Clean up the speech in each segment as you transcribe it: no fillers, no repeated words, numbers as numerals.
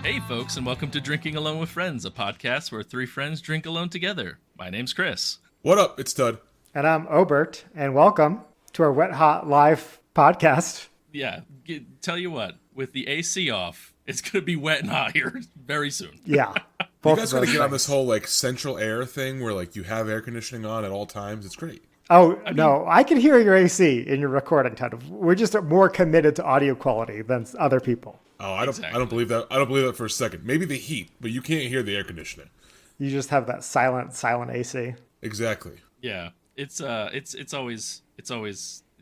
Hey folks, and welcome to Drinking Alone with Friends, a podcast where three friends drink alone together. My name's Chris. What up? It's Tud. And I'm Obert, and welcome to our Wet Hot Live podcast. Yeah, tell you what, with the AC off, it's going to be wet and hot here very soon. Yeah. You guys got to get on this whole like central air thing where like you have air conditioning on at all times. It's great. Oh, no, I can hear your AC in your recording, Tud. We're just more committed to audio quality than other people. Oh, I don't believe that. I don't believe that for a second. Maybe the heat, but you can't hear the air conditioning. You just have that silent AC. Exactly. Yeah, it's always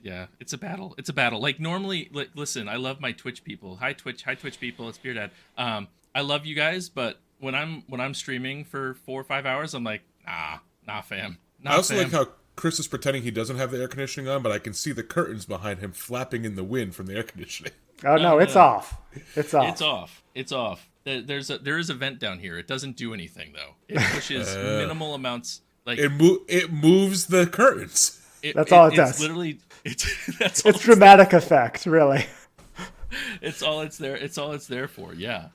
yeah, it's a battle. It's a battle. Like normally, listen, I love my Twitch people. Hi Twitch people. It's Beer Dad. I love you guys, but when I'm streaming for 4 or 5 hours, I'm like, nah, fam. I also like how Chris is pretending he doesn't have the air conditioning on, but I can see the curtains behind him flapping in the wind from the air conditioning. Oh no, it's off. It's off. There is a vent down here. It doesn't do anything though. It pushes minimal amounts. Like it moves the curtains. That's all it does. It's literally it's dramatic effect, really. It's all it's there for. Yeah.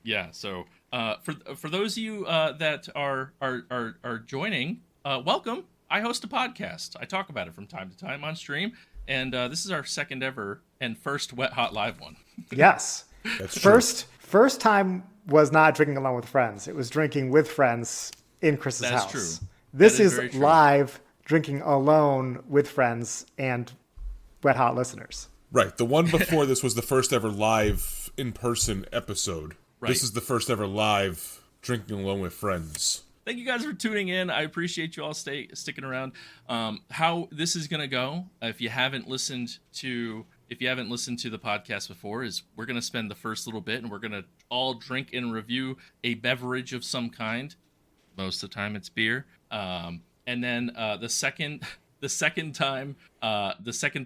Yeah. So for those of you that are joining, welcome. I host a podcast. I talk about it from time to time on stream, and this is our second ever and first Wet Hot Live one. Yes. That's true. First time was not drinking alone with friends. It was drinking with friends in Chris's house. That's true. This is live drinking alone with friends and Wet Hot listeners. Right. The one before this was the first ever live in-person episode. Right. This is the first ever live drinking alone with friends. Thank you guys for tuning in. I appreciate you all sticking around. How this is gonna go, if you haven't listened to the podcast before, is we're gonna spend the first little bit and we're gonna all drink and review a beverage of some kind. Most of the time it's beer. And then the second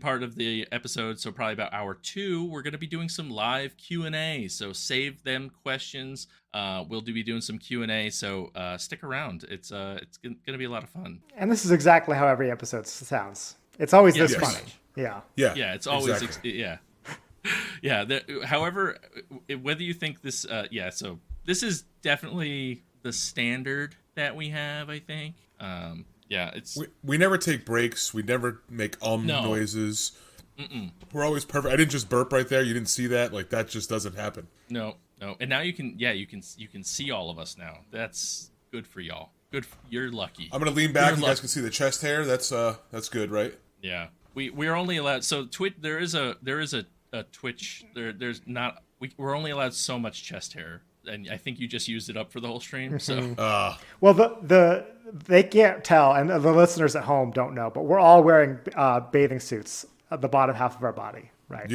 part of the episode, so probably about hour 2, we're going to be doing some live Q&A. So save them questions. We'll be doing some Q&A. So stick around. It's going to be a lot of fun. And this is exactly how every episode sounds. It's always this funny. Yeah. Yeah. It's always exactly. Yeah. However, whether you think this, so this is definitely the standard that we have, I think. Yeah, it's we never take breaks. We never make noises. Mm-mm. We're always perfect. I didn't just burp right there. You didn't see that? Like that just doesn't happen. No. And now you can see all of us now. That's good for y'all. You're lucky. I'm gonna lean back. You guys can see the chest hair. That's good, right? Yeah. We're only allowed there is a Twitch. There's not. We're only allowed so much chest hair. And I think you just used it up for the whole stream. So, well, they can't tell, and the listeners at home don't know, but we're all wearing bathing suits at the bottom half of our body, right?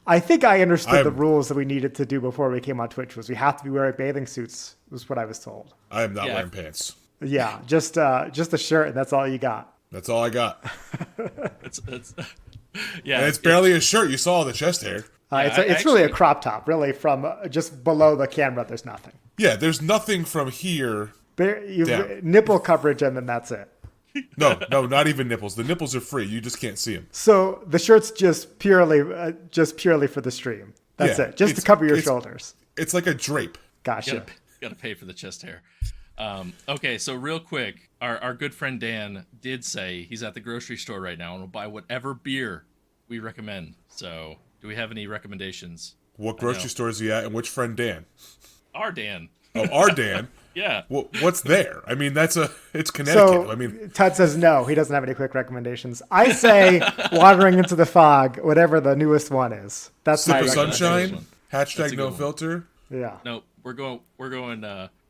I think I understood the rules that we needed to do before we came on Twitch. Was we have to be wearing bathing suits? Was what I was told. I am not wearing pants. Yeah, just a shirt, and that's all you got. That's all I got. That's yeah. And it's barely a shirt. You saw the chest hair. It's really a crop top, really, from just below the camera. There's nothing. Yeah, there's nothing from here. Nipple coverage, and then that's it. No, not even nipples. The nipples are free. You just can't see them. So the shirt's just purely for the stream. That's it. Just to cover your shoulders. It's like a drape. Gotcha. Got to pay for the chest hair. Okay, so real quick, our good friend Dan did say he's at the grocery store right now and will buy whatever beer we recommend. So, do we have any recommendations? What grocery store is he at, and which friend Dan? Our Dan. Oh, our Dan? Yeah. Well, what's there? I mean, it's Connecticut. So, I mean, Todd says no, he doesn't have any quick recommendations. I say Wandering into the Fog, whatever the newest one is. That's my Sunshine. Hashtag no filter. Yeah. No, we're going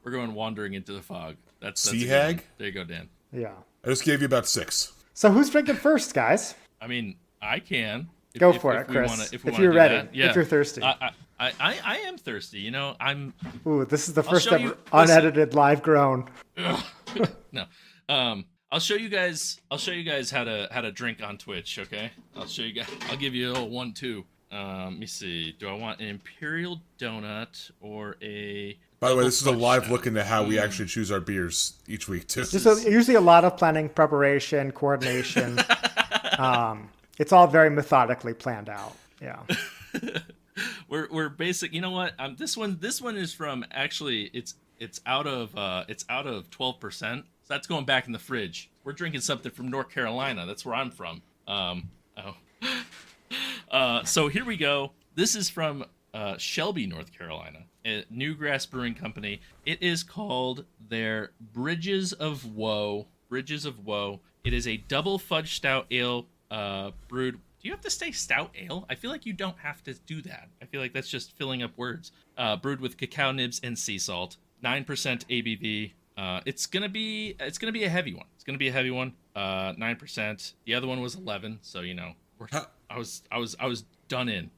Wandering into the Fog. That's Sea Hag. There you go, Dan. Yeah. I just gave you about 6. So who's drinking first, guys? I mean, I can. Go for it, Chris. If you're ready. Yeah. If you're thirsty. I am thirsty. You know, I'm. Ooh, this is the first ever unedited live groan. No. I'll show you guys how to drink on Twitch. Okay. I'll show you guys. I'll give you a little 1-2. Let me see. Do I want an imperial donut or a? By the way, this is a live look into how we actually choose our beers each week too. Usually a lot of planning, preparation, coordination. It's all very methodically planned out. Yeah. we're basic. You know what? This one is from actually it's out of 12%. So that's going back in the fridge. We're drinking something from North Carolina. That's where I'm from. So here we go. This is from Shelby, North Carolina, a Newgrass Brewing Company. It is called their Bridges of Woe. Bridges of Woe. It is a double fudge stout ale brewed. Do you have to say stout ale? I feel like you don't have to do that. I feel like that's just filling up words. Brewed with cacao nibs and sea salt. 9% ABV. It's gonna be a heavy one. It's gonna be a heavy one. 9%. The other one was 11. So I was done in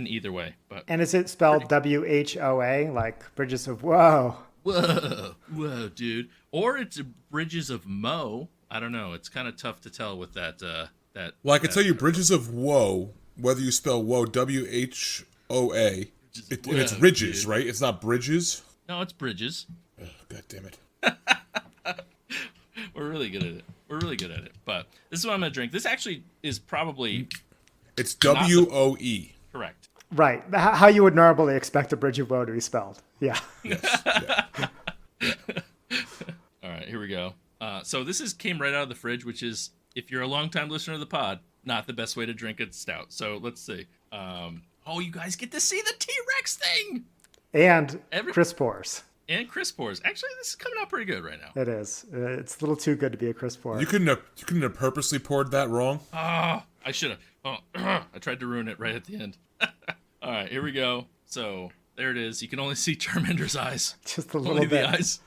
either way. But and is it spelled WHOA, like Bridges of Whoa? Whoa, dude. Or it's Bridges of Mo. I don't know. It's kind of tough to tell with that. Well, I can tell you, Bridges of Woe, whether you spell Woe WHOA, it's Ridges, dude. Right? It's not Bridges. No, it's Bridges. Oh, God damn it. We're really good at it. But this is what I'm going to drink. This actually is probably... It's WOE. Correct. Right. How you would normally expect a Bridge of Woe to be spelled. Yeah. Yes. Yeah. All right, here we go. So this came right out of the fridge, which is, if you're a longtime listener of the pod, not the best way to drink a stout. So let's see. You guys get to see the T-Rex thing! And Chris pours. And Chris pours. Actually, this is coming out pretty good right now. It is. It's a little too good to be a Chris pour. You couldn't have purposely poured that wrong? I should have. I tried to ruin it right at the end. All right, here we go. So there it is. You can only see Charmander's eyes. Just a little only bit. The eyes.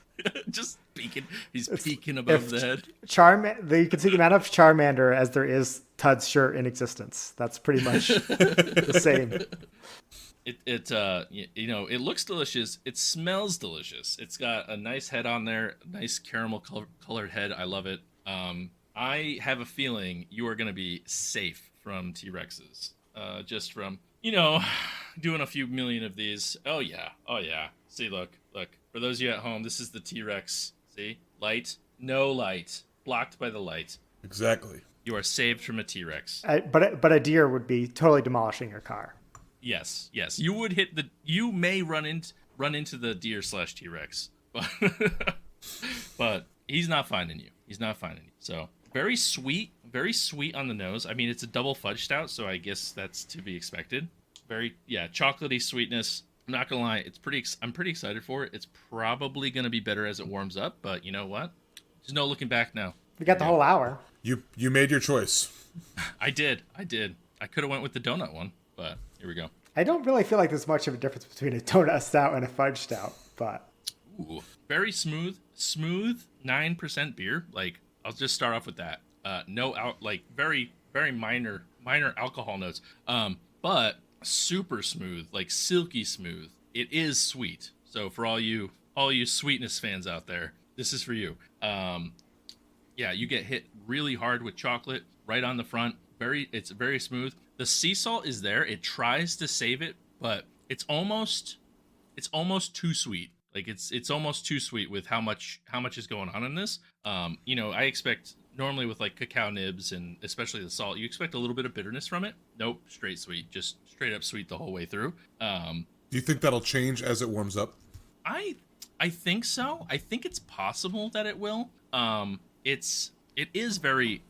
Just peeking. He's peeking above the head. You can see the amount of Charmander as there is Tud's shirt in existence. That's pretty much the same. It looks delicious. It smells delicious. It's got a nice head on there, nice caramel colored head. I love it. I have a feeling you are going to be safe from T-Rexes. Just from, doing a few million of these. Oh yeah. See, look. For those of you at home, this is the T-Rex. See? Light. No light. Blocked by the light. Exactly. You are saved from a T-Rex. But a deer would be totally demolishing your car. Yes. You would you may run into the deer / T-Rex. But he's not finding you. So very sweet on the nose. I mean, it's a double fudge stout, so I guess that's to be expected. Very, chocolatey sweetness. I'm not gonna lie, I'm pretty excited for it. It's probably gonna be better as it warms up, but you know what? There's no looking back now. We got the whole hour. You made your choice. I did. I could have went with the donut one, but here we go. I don't really feel like there's much of a difference between a donut stout and a fudge stout, but very smooth 9% beer. Like, I'll just start off with that. Very, very minor alcohol notes. But super smooth, like silky smooth. It is sweet. So for all you sweetness fans out there, this is for you. You get hit really hard with chocolate right on the front. It's very smooth. The sea salt is there. It tries to save it, but it's almost too sweet. Like it's almost too sweet with how much is going on in this. I expect normally with like cacao nibs and especially the salt, you expect a little bit of bitterness from it. Nope, straight sweet, just straight up sweet the whole way through. Do you think that'll change as it warms up? I think so. I think it's possible that it will. It is very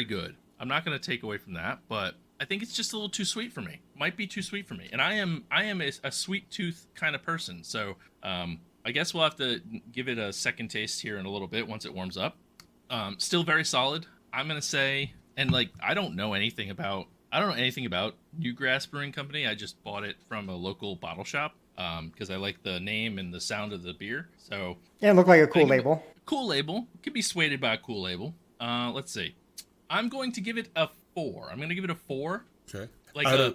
good. I'm not going to take away from that, but I think it's just a little too sweet for me. Might be too sweet for me. And I am a sweet tooth kind of person. So, I guess we'll have to give it a second taste here in a little bit once it warms up. Still very solid. I'm going to say, and I don't know anything about Newgrass Brewing Company. I just bought it from a local bottle shop. Because I like the name and the sound of the beer. So it looked like a cool label. Cool label. Could be swayed by a cool label. Let's see. I'm going to give it a 4. I'm going to give it a 4. Okay. I'm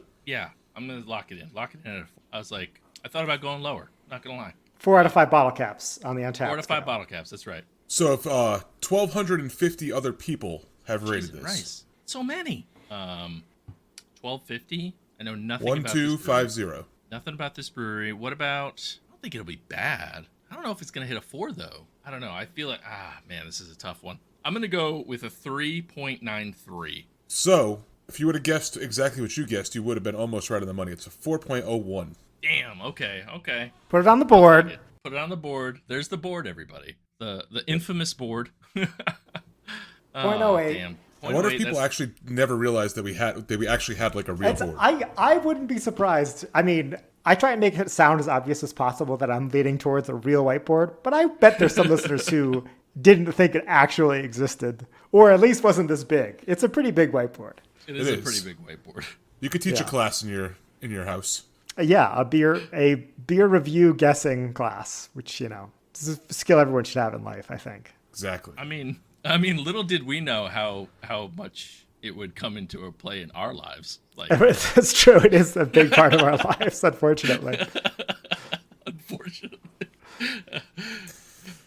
going to lock it in. Lock it in at a 4. I thought about going lower. Not going to lie. 4 out of 5 bottle caps on the Untapped. 4 out of 5 bottle caps. That's right. So if 1,250 other people have rated this. Christ. So many. 1,250. I know nothing about 1250. Nothing about this brewery. What about... I don't think it'll be bad. I don't know if it's going to hit a 4, though. I don't know. I feel like... this is a tough one. I'm going to go with a 3.93. So, if you would have guessed exactly what you guessed, you would have been almost right on the money. It's a 4.01. Damn. Okay. Put it on the board. Put it on the board. There's the board, everybody. The infamous board. 0.08. Damn. I wonder if people actually never realized that we actually had like a real board. I wouldn't be surprised. I mean, I try and make it sound as obvious as possible that I'm leaning towards a real whiteboard, but I bet there's some listeners who didn't think it actually existed, or at least wasn't this big. It's a pretty big whiteboard. It is a pretty big whiteboard. You could teach a class in your house. Yeah, a beer review guessing class, which is a skill everyone should have in life, I think. Exactly. I mean, little did we know how much it would come into a play in our lives. Like, that's true. It is a big part of our lives, unfortunately. Unfortunately.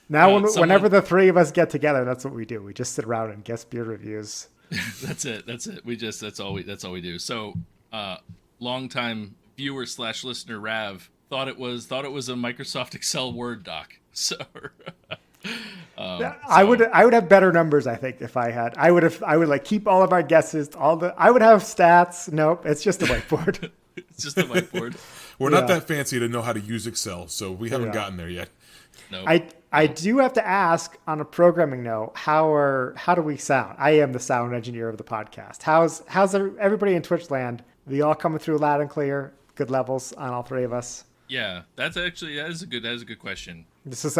Now, whenever the three of us get together, that's what we do. We just sit around and guess beer reviews. That's it. That's all we do. So, longtime viewer / listener Rav thought it was a Microsoft Excel Word doc. So. I would have better numbers, I think, if I had. I would like keep all of our guesses. I would have stats. Nope, it's just a whiteboard. It's just a whiteboard. We're not that fancy to know how to use Excel, so we haven't gotten there yet. No. I do have to ask on a programming note, how do we sound? I am the sound engineer of the podcast. How's everybody in Twitch land? Are we all coming through loud and clear? Good levels on all three of us. Yeah, that is a good question. This is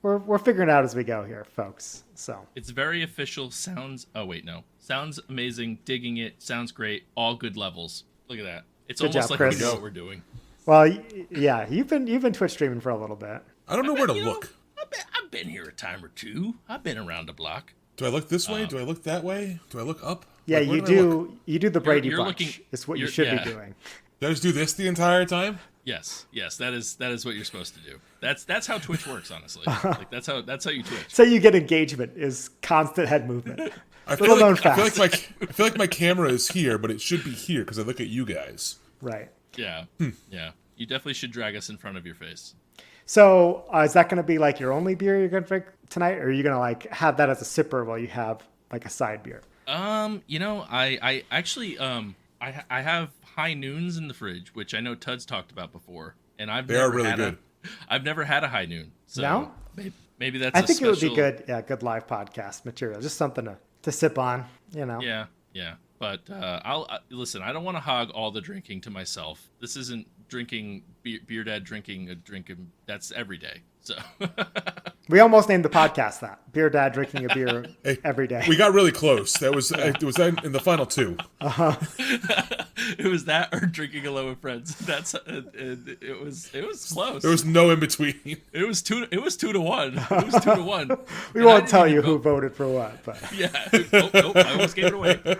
we're figuring it out as we go here, folks. So it's very official. Sounds amazing. Digging it. Sounds great. All good levels. Look at that. It's good almost job, like Chris. we know what we're doing. Well, yeah, you've been Twitch streaming for a little bit. I don't know where to look. I've been here a time or two. I've been around the block. Do I look this way? Do I look that way? Do I look up? Yeah, like, you do. You do the Brady you're Bunch. looking, is what you should be doing. Did I just do this the entire time? Yes, that is what you're supposed to do. That's how Twitch works, honestly. Like that's how you Twitch. So you get engagement is constant head movement. I feel like my camera is here, but it should be here because I look at you guys. Right. Yeah. Yeah. You definitely should drag us in front of your face. So is that going to be like your only beer you're going to drink tonight, or are you going to like have that as a sipper while you have like a side beer? I actually I have high noons in the fridge, which I know Tud's talked about before, and I've never had a high noon. So no? Maybe that's. I think it would be good. Yeah, good live podcast material, just something to sip on. Yeah. But I'll listen. I don't want to hog all the drinking to myself. This isn't drinking beer dad drinking a drink. That's every day. So we almost named the podcast that Beer Dad drinking a beer every day. We got really close. That was it was in the final two. It was that or drinking alone with friends. That's it was close. There was no in between. It was 2 to 1. It was 2 to 1. We won't tell you who voted for what, but yeah. Nope, I almost gave it away.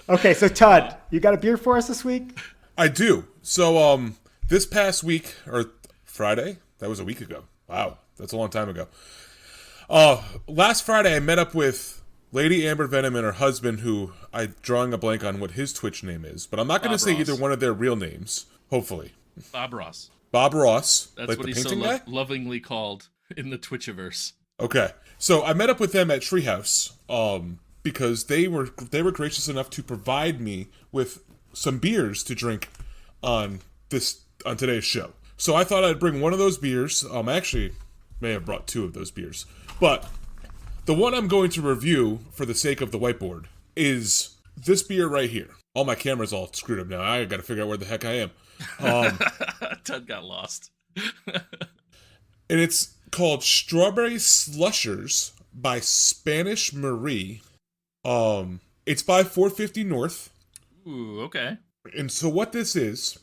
Okay, so Tud, you got a beer for us this week? I do. So this past week or Friday, that was a week ago. Wow, that's a long time ago. Last Friday I met up with Lady Amber Venom and her husband, who I'm drawing a blank on what his Twitch name is, but I'm not going to say either one of their real names, hopefully. Bob Ross. That's like what the he's so painting guy? lovingly called in the Twitchiverse. Okay. So I met up with them at Treehouse because they were gracious enough to provide me with some beers to drink on today's show. So I thought I'd bring one of those beers. I actually may have brought two of those beers. But the one I'm going to review for the sake of the whiteboard is this beer right here. All my camera's all screwed up now. I got to figure out where the heck I am. Tud got lost. And it's called Strawberry Slushers by Spanish Marie. It's by 450 North. Ooh, okay. And so what this is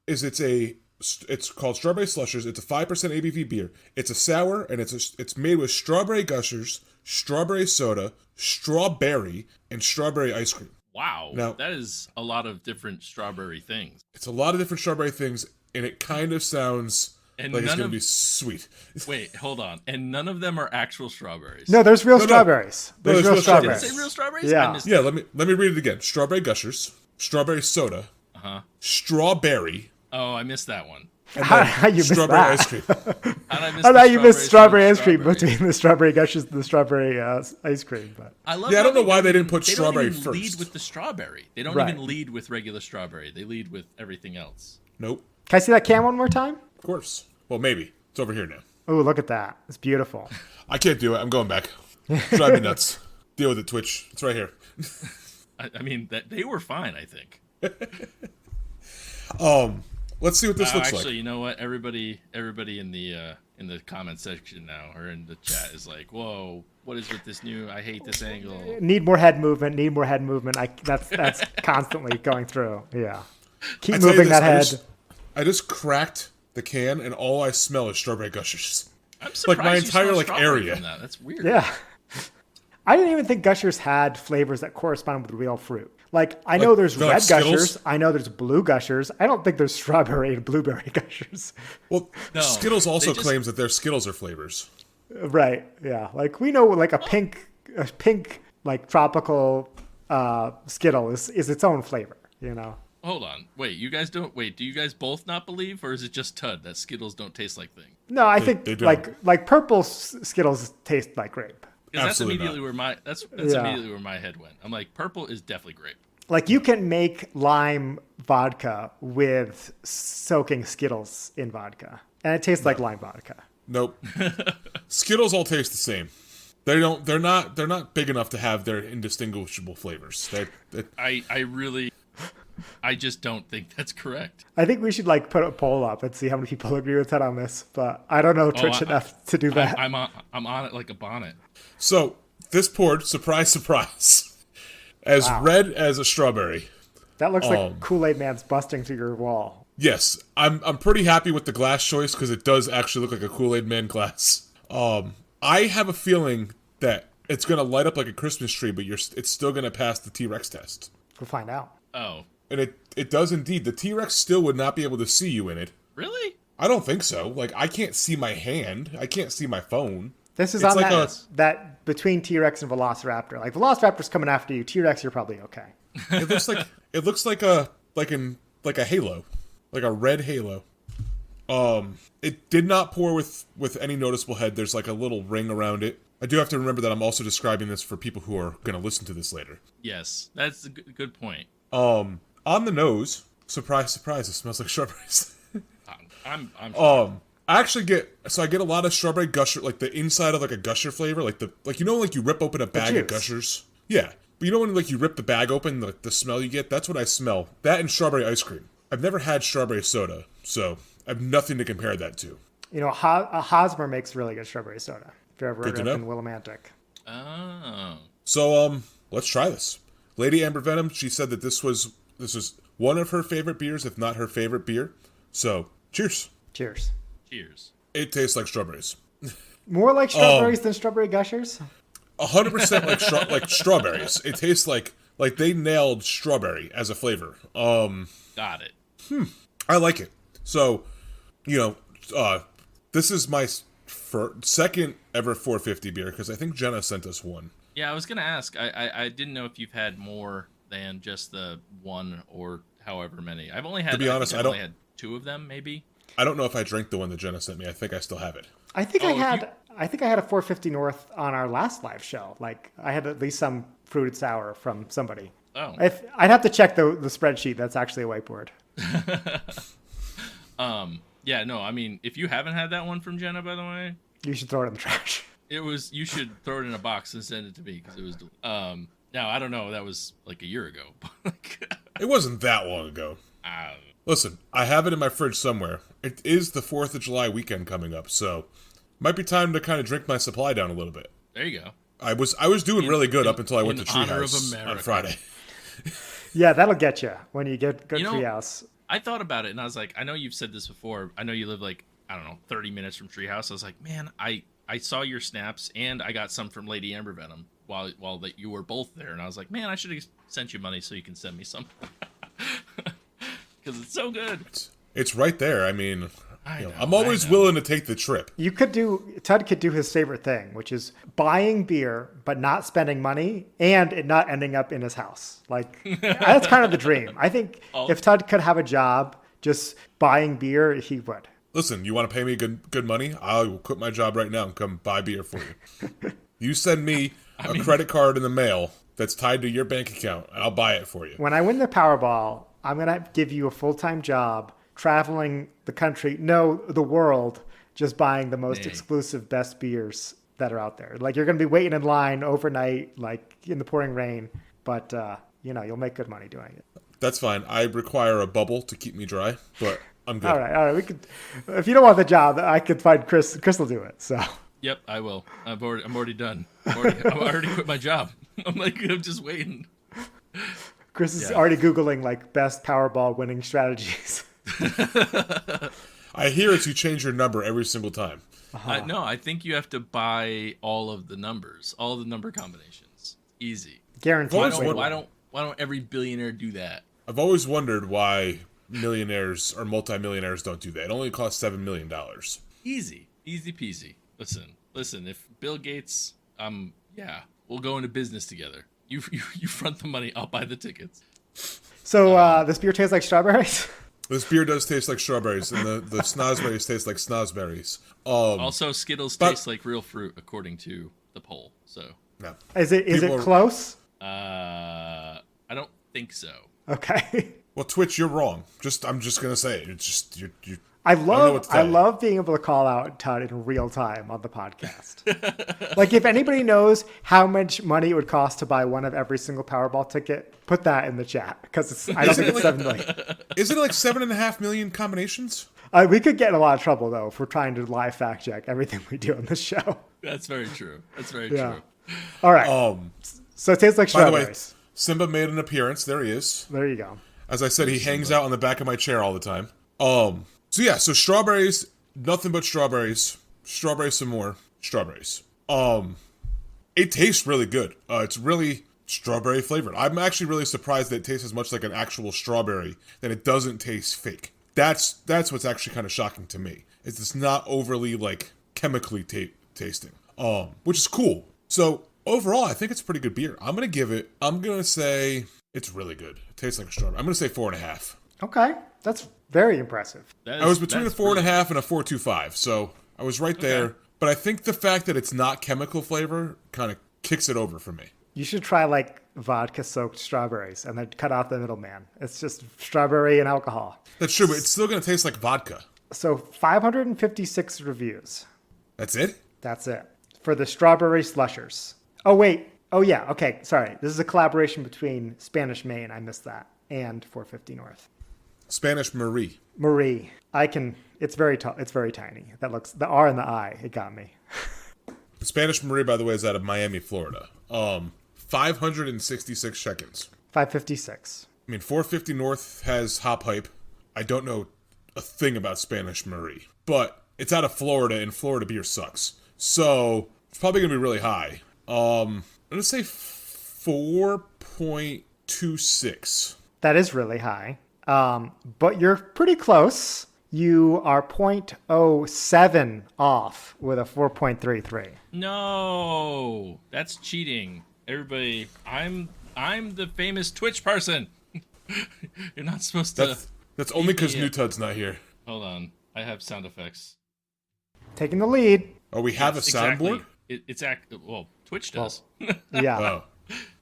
it's called Strawberry Slushers. It's a 5% ABV beer. It's a sour, and it's made with strawberry gushers, strawberry soda, strawberry, and strawberry ice cream. Wow. Now, that is a lot of different strawberry things. It's a lot of different strawberry things, and it kind of sounds like it's going to be sweet. Wait, hold on. And none of them are actual strawberries. No, there's real strawberries. There's real strawberries. Did it say real strawberries? Yeah. Let me read it again. Strawberry gushers, strawberry soda, strawberry. Oh, I missed that one. And How you missed strawberry that? ice cream. How did you miss strawberry ice cream between the strawberry gushers and the strawberry ice cream? But I love. Yeah, I don't know why they didn't put strawberry They don't even first. lead with the strawberry. They don't Right. even lead with regular strawberry. They lead with everything else. Nope. can I see that can one more time? Of course. Well, maybe. It's over here now. Oh, look at that. It's beautiful. I can't do it. I'm going back. Drive me nuts. Deal with it, Twitch. It's right here. I mean, that they were fine. I think. Let's see what this looks Actually, like. you know what? Everybody in the comment section now or in the chat is like, "Whoa, what is with this new? I hate this angle." Need more head movement. That's constantly going through. Yeah. Keep I tell you moving this, that head. I just cracked the can, and all I smell is strawberry gushers. I'm surprised my you entire, smell like, strawberry area. from that. That's weird. Yeah. I didn't even think gushers had flavors that correspond with real fruit. Like, I know there's they're red like Skittles? gushers. I know there's blue gushers. I don't think there's strawberry and blueberry gushers. Well, No, Skittles also they just- claims that their Skittles are flavors. Right. Yeah. Like, we know like a pink like tropical Skittle is its own flavor, you know? Hold on. Wait, you guys don't. Wait, do you guys both not believe, or is it just Tud that Skittles don't taste like thing? No, I they think don't. like purple Skittles taste like grape. Because that's Absolutely immediately not. where my that's Yeah. immediately where my head went. I'm like, purple is definitely grape. Like, you can make lime vodka with soaking Skittles in vodka, and it tastes like lime vodka. Nope. Skittles all taste the same. They're not big enough to have their indistinguishable flavors. I just don't think that's correct. I think we should like put a poll up and see how many people agree with Ted on this, but I don't know Twitch enough to do that. I'm on it like a bonnet. So this poured, surprise, surprise, as red as a strawberry. That looks like Kool-Aid Man's busting through your wall. Yes, I'm pretty happy with the glass choice because it does actually look like a Kool-Aid Man glass. I have a feeling that it's gonna light up like a Christmas tree, but it's still gonna pass the T-Rex test. We'll find out. Oh, And it does indeed. The T-Rex still would not be able to see you in it. really? I don't think so. Like, I can't see my hand. I can't see my phone. This is It's on like that between T-Rex and Velociraptor. Like, Velociraptor's coming after you. T-Rex, you're probably okay. It looks like a halo, like a red halo. It did not pour with any noticeable head. There's like a little ring around it. I do have to remember that I'm also describing this for people who are going to listen to this later. Yes, that's a good point. On the nose, surprise, surprise, it smells like strawberries. I'm I actually get a lot of strawberry gusher, like the inside of like a gusher flavor, like you rip open a bag of juice. gushers. Yeah, but you know when like you rip the bag open, the smell you get, that's what I smell. That and strawberry ice cream. I've never had strawberry soda, so I have nothing to compare that to. You know, Hosmer makes really good strawberry soda. If you're ever Good to up know. in Willimantic. oh. So let's try this. Lady Amber Venom, she said that this was one of her favorite beers, if not her favorite beer. So cheers. Cheers. Cheers. It tastes like strawberries. More like strawberries than strawberry gushers? 100% like strawberries. It tastes like they nailed strawberry as a flavor. Got it. I like it. So, this is my second ever 450 beer because I think Jenna sent us one. Yeah, I was gonna ask. I didn't know if you've had more than just the one or however many. I've only had. To be honest, I've only had 2 of them, maybe. I don't know if I drank the one that Jenna sent me. I think I still have it. I think I if had a 450 North on our last live show. Like, I had at least some fruited sour from somebody. Oh. I'd have to check the spreadsheet. That's actually a whiteboard. Yeah, no, I mean, if you haven't had that one from Jenna, by the way, You should throw it in the trash. you should throw it in a box and send it to me because it was. Now I don't know. That was like a year ago. It wasn't that long ago. Listen, I have it in my fridge somewhere. It is the 4th of July weekend coming up, so might be time to kind of drink my supply down a little bit. There you go. I was doing really good up until I went to honor of Treehouse America. on Friday. Yeah, that'll get you when you get good You know- treehouse. I thought about it and I was like, I know you've said this before. I know you live like, I don't know, 30 minutes from Treehouse. I was like, man, I saw your snaps and I got some from Lady Amber Venom while that you were both there. And I was like, man, I should have sent you money so you can send me some. Because it's so good. It's right there. I mean, I know, I'm always I know. willing to take the trip. Ted could do his favorite thing, which is buying beer, but not spending money and it not ending up in his house. Like, that's kind of the dream. I think if Ted could have a job just buying beer, he would. Listen, you want to pay me good money? I will quit my job right now and come buy beer for you. You send me a credit card in the mail that's tied to your bank account, and I'll buy it for you. When I win the Powerball, I'm going to give you a full-time job traveling the country, no, the world, just buying the most exclusive, best beers that are out there. Like, you're going to be waiting in line overnight, like in the pouring rain, but, you'll make good money doing it. That's fine. I require a bubble to keep me dry, but I'm good. All right. We could, if you don't want the job, I could find Chris. Chris will do it. So. Yep, I will. I'm already done. I already quit my job. I'm just waiting. Chris is already Googling like best Powerball winning strategies. I hear it's you change your number every single time. No, I think you have to buy all of the numbers, all the number combinations. Easy. Guaranteed. Why don't every billionaire do that? I've always wondered why millionaires or multimillionaires don't do that. It only costs $7 million. Easy peasy. Listen. If Bill Gates, we'll go into business together. You front the money, I'll buy the tickets. So this beer tastes like strawberries? This beer does taste like strawberries, and the snozberries taste like snozberries. Also, Skittles taste like real fruit, according to the poll. So, no. Is it close? I don't think so. Okay. Well, Twitch, you're wrong. I'm just gonna say it. It's just you. I love being able to call out Todd in real time on the podcast. Like, if anybody knows how much money it would cost to buy one of every single Powerball ticket, put that in the chat, because I don't think it's 7 million. Isn't it like 7.5 million combinations? We could get in a lot of trouble though if we're trying to live fact check everything we do on this show. That's very true. True. All right. So it tastes like strawberries. By the way, Simba made an appearance. There he is. There you go. As I said, he hangs out on the back of my chair all the time. So strawberries, nothing but strawberries. Strawberries some more. Strawberries. It tastes really good. It's really strawberry flavored. I'm actually really surprised that it tastes as much like an actual strawberry that it doesn't taste fake. That's what's actually kind of shocking to me. It's not overly like chemically tasting. Which is cool. So overall, I think it's pretty good beer. I'm gonna say it's really good. It tastes like a strawberry. I'm gonna say 4.5. Okay, that's very impressive. I was between a 4.5 and a 4.25, so I was right there. Okay. But I think the fact that it's not chemical flavor kind of kicks it over for me. You should try like vodka-soaked strawberries and then cut out the middleman. It's just strawberry and alcohol. That's true, but it's still going to taste like vodka. So 556 reviews. That's it? That's it. For the strawberry slushers. Oh, wait. Oh, yeah. Okay. Sorry. This is a collaboration between Spanish Main. I missed that. And 450 North. Spanish Marie. Marie. It's very tall. It's very tiny. That looks, the R and the I, it got me. Spanish Marie, by the way, is out of Miami, Florida. 566 shekels. 556. I mean, 450 North has hop hype. I don't know a thing about Spanish Marie, but it's out of Florida, and Florida beer sucks. So it's probably going to be really high. I'm going to say 4.26. That is really high. But you're pretty close. You are 0.07 off with a 4.33. No, that's cheating. Everybody, I'm the famous Twitch person. You're not supposed to. That's only because Newtud's not here. Hold on, I have sound effects. Taking the lead. Oh, we have a soundboard? Exactly. Well, Twitch does. Yeah. Oh.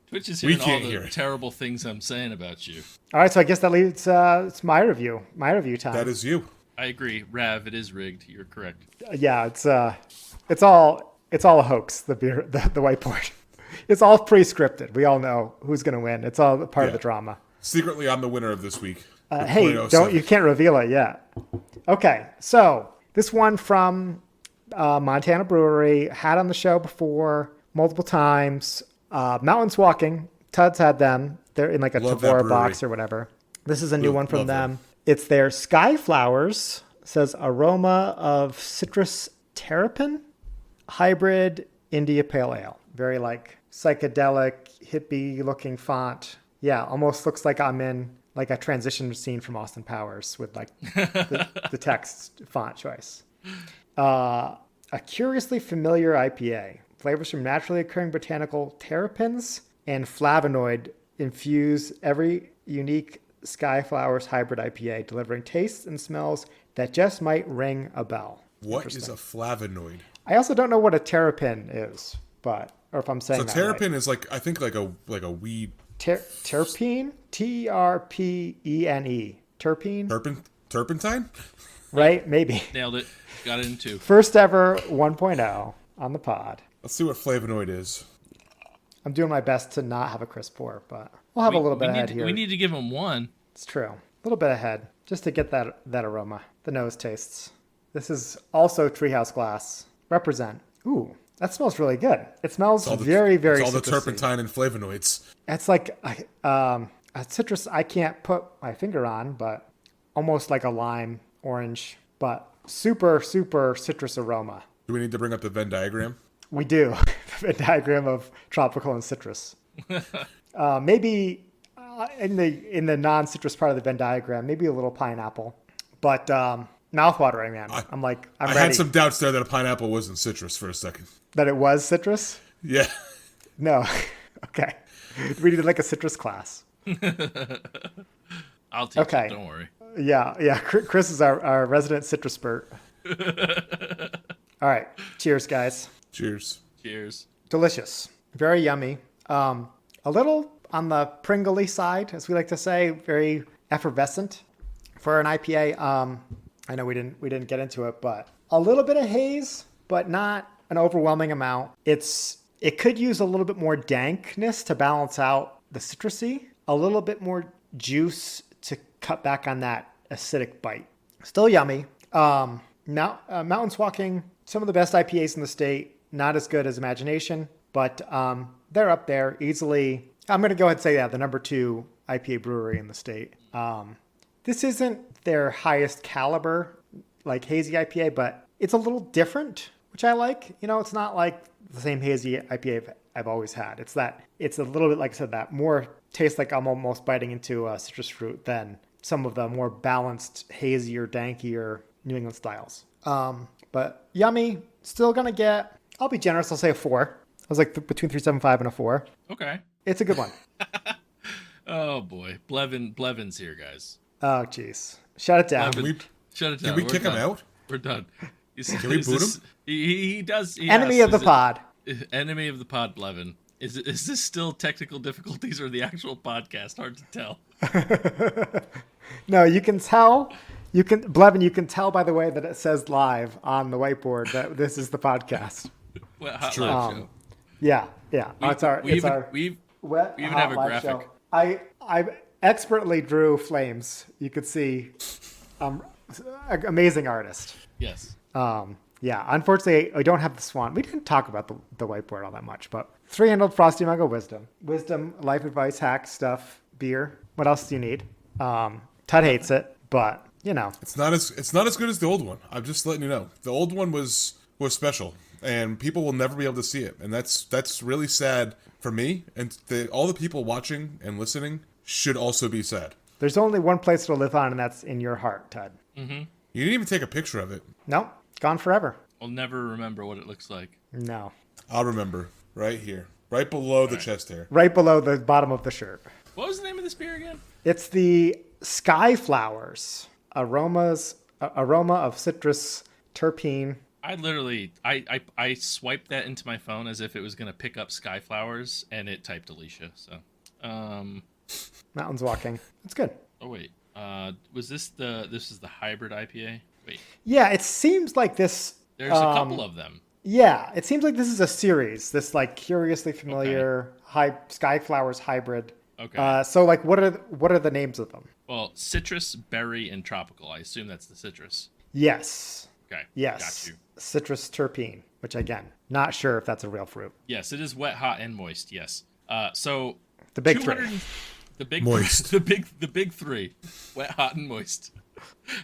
Twitch is hearing all the terrible things I'm saying about you. All right, so I guess that leads. It's my review. My review time. That is you. I agree, Rav. It is rigged. You're correct. Yeah, it's all a hoax. The beer, the whiteboard. It's all pre-scripted. We all know who's going to win. It's all part of the drama. Secretly, I'm the winner of this week. Hey, you can't reveal it yet. Okay, so this one from Montana Brewery, had on the show before multiple times. Mountains Walking, Tud's had them. They're in like a Tavora box or whatever. This is a new one from them. It's their Sky Flowers. It says aroma of citrus terrapin, hybrid India Pale Ale. Very like psychedelic, hippie looking font. Yeah, almost looks like I'm in like a transition scene from Austin Powers with like the text font choice. A curiously familiar IPA. Flavors from naturally occurring botanical terrapins and flavonoid infuse every unique Sky Flowers Hybrid IPA, delivering tastes and smells that just might ring a bell. What is a flavonoid? I also don't know what a terrapin is, or if I'm saying so that terrapin right. is like a weed. Terpene? Terpene. Terpene? Turpentine? Right? Maybe. Nailed it. Got it in 2. First ever 1.0 on the pod. Let's see what flavonoid is. I'm doing my best to not have a crisp pour, but we'll have a little bit ahead here. We need to give him 1. It's true. A little bit ahead, just to get that aroma, the nose tastes. This is also Treehouse Glass. Represent. Ooh, that smells really good. It smells very, very It's all the citrusy. turpentine and flavonoids. It's like a citrus I can't put my finger on, but almost like a lime, orange, but super, super citrus aroma. Do we need to bring up the Venn diagram? We do. A diagram of tropical and citrus. Maybe in the non-citrus part of the Venn diagram, maybe a little pineapple. But mouthwatering, man. I'm ready. I had some doubts there that a pineapple wasn't citrus for a second. That it was citrus? Yeah. No. Okay. We needed like a citrus class. I'll teach you, don't worry. Yeah. Chris is our resident citrus spurt. All right. Cheers, guys. Cheers. Delicious. Very yummy. A little on the Pringle-y side, as we like to say, very effervescent for an IPA. I know we didn't get into it, but a little bit of haze, but not an overwhelming amount. It could use a little bit more dankness to balance out the citrusy, a little bit more juice to cut back on that acidic bite. Still yummy. Mountains Walking, some of the best IPAs in the state. Not as good as Imagination, but they're up there easily. I'm going to go ahead and say the number 2 IPA brewery in the state. This isn't their highest caliber, like hazy IPA, but it's a little different, which I like. It's not like the same hazy IPA I've always had. It's a little bit, like I said, that more tastes like I'm almost biting into a citrus fruit than some of the more balanced, hazier, dankier New England styles. But yummy. Still going to get... I'll be generous. I'll say a 4. I was like between 3.75 and a 4. Okay. It's a good one. Oh boy, Blevin's here, guys. Oh jeez. Shut it down. Shut it down. Can we kick him out? We're done. Can we boot him? He does. Enemy of the pod. Enemy of the pod, Blevin. Is this still technical difficulties or the actual podcast? Hard to tell. No, you can tell. Blevin, you can tell by the way that it says live on the whiteboard that this is the podcast. Hot live show. Yeah. We even have a graphic. Show. I expertly drew flames. You could see, amazing artist. Yes. Yeah. Unfortunately, I don't have the swan. We didn't talk about the whiteboard all that much, but 3-handled Frosty Mango Wisdom, life advice, hack stuff, beer. What else do you need? Todd hates it, but it's not as good as the old one. I'm just letting you know. The old one was special, and people will never be able to see it, and that's really sad for me. And all the people watching and listening should also be sad. There's only one place it'll live on, and that's in your heart, Todd. Mm-hmm. You didn't even take a picture of it. No, gone forever. I'll never remember what it looks like. No. I'll remember right here, right below the chest hair, right below the bottom of the shirt. What was the name of this beer again? It's the Sky Flowers. Aroma of citrus, terpene. I literally, I swiped that into my phone as if it was going to pick up Sky Flowers, and it typed Alicia. So, Mountains Walking. It's good. Oh wait, was this is the hybrid IPA? Wait. Yeah, it seems like this. There's a couple of them. Yeah, it seems like this is a series. This like curiously familiar Sky Flowers hybrid. Okay. So like, what are the names of them? Well, citrus, berry, and tropical. I assume that's the citrus. Yes. Okay. Yes. Got you. Citrus terpene, which again, not sure if that's a real fruit. Yes, it is wet, hot, and moist. Yes. So the big 3. The big moist. the big 3, wet, hot, and moist,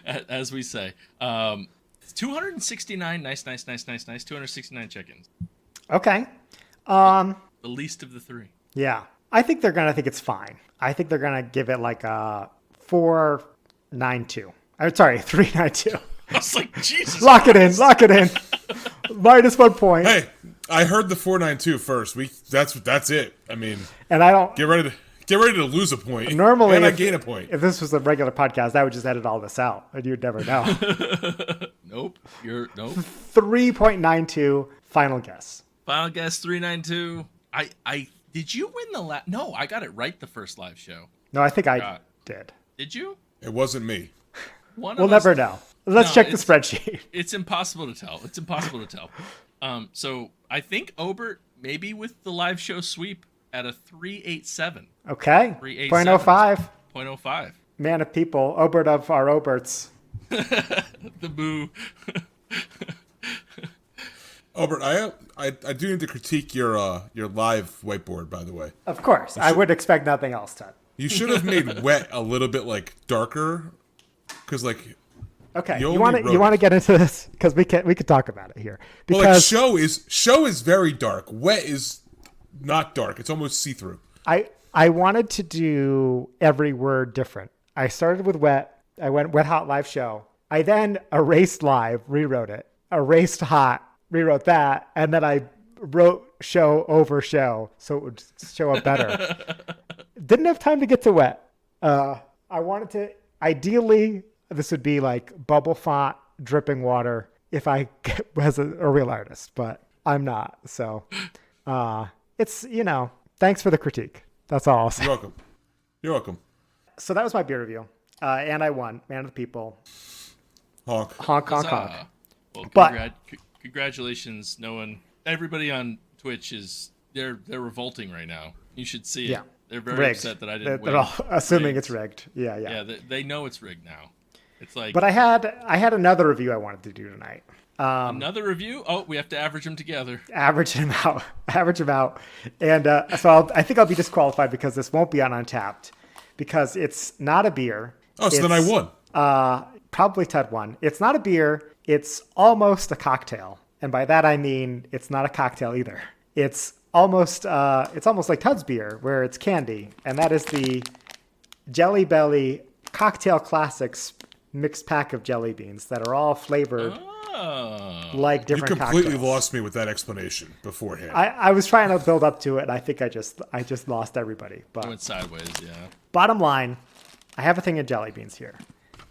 as we say. 269. Nice. 269 chickens. Okay. The least of the 3. Yeah. I think they're gonna think it's fine. I think they're gonna give it like a 4.92. I'm sorry, 3.92. I was like, Jesus. Lock it in. Minus 1 point. Hey, I heard the 4.92 first. That's it. I mean, and I don't get ready get ready to lose a point. Normally, and I gain a point. If this was a regular podcast, I would just edit all this out, and you'd never know. Nope. 3.92. Final guess. Final guess 392. I did you win the last? No, I got it right the first live show. No, I think I did. Did you? It wasn't me. We'll never know. Let's check the spreadsheet. It's impossible to tell. So I think Obert maybe with the live show sweep at a 387. Okay. 387. 0.05. 0.05. Man of people. Obert of our Oberts. The boo. Obert, I do need to critique your live whiteboard, by the way. Of course. I would expect nothing else, Ted. You should have made wet a little bit like darker, because like. Okay, you want to get into this because we could talk about it here. Because well, like show is very dark. Wet is not dark. It's almost see through. I wanted to do every word different. I started with wet. I went wet hot live show. I then erased live, rewrote it. Erased hot, rewrote that, and then I wrote show over show so it would show up better. Didn't have time to get to wet. I wanted to ideally. This would be like bubble font, dripping water if I was a real artist, but I'm not. So it's, thanks for the critique. That's all I'll say. You're welcome. So that was my beer review. And I won. Man of the people. Honk. Honk, honk, honk. Well, but congratulations. Everybody on Twitch they're revolting right now. You should see it. Yeah. They're very upset that I didn't win. They're all assuming it's rigged. Yeah. Yeah, they know it's rigged now. It's like, but I had another review I wanted to do tonight. Another review? Oh, we have to average them together. Average them out. And so I think I'll be disqualified because this won't be on Untapped because it's not a beer. Oh, so then I won. Probably Ted won. It's not a beer. It's almost a cocktail. And by that, I mean, it's not a cocktail either. It's almost like Ted's beer where it's candy. And that is the Jelly Belly Cocktail Classics mixed pack of jelly beans that are all flavored like different cocktails. You completely lost me with that explanation beforehand. I was trying to build up to it, and I think I just lost everybody. But went sideways, yeah. Bottom line, I have a thing of jelly beans here.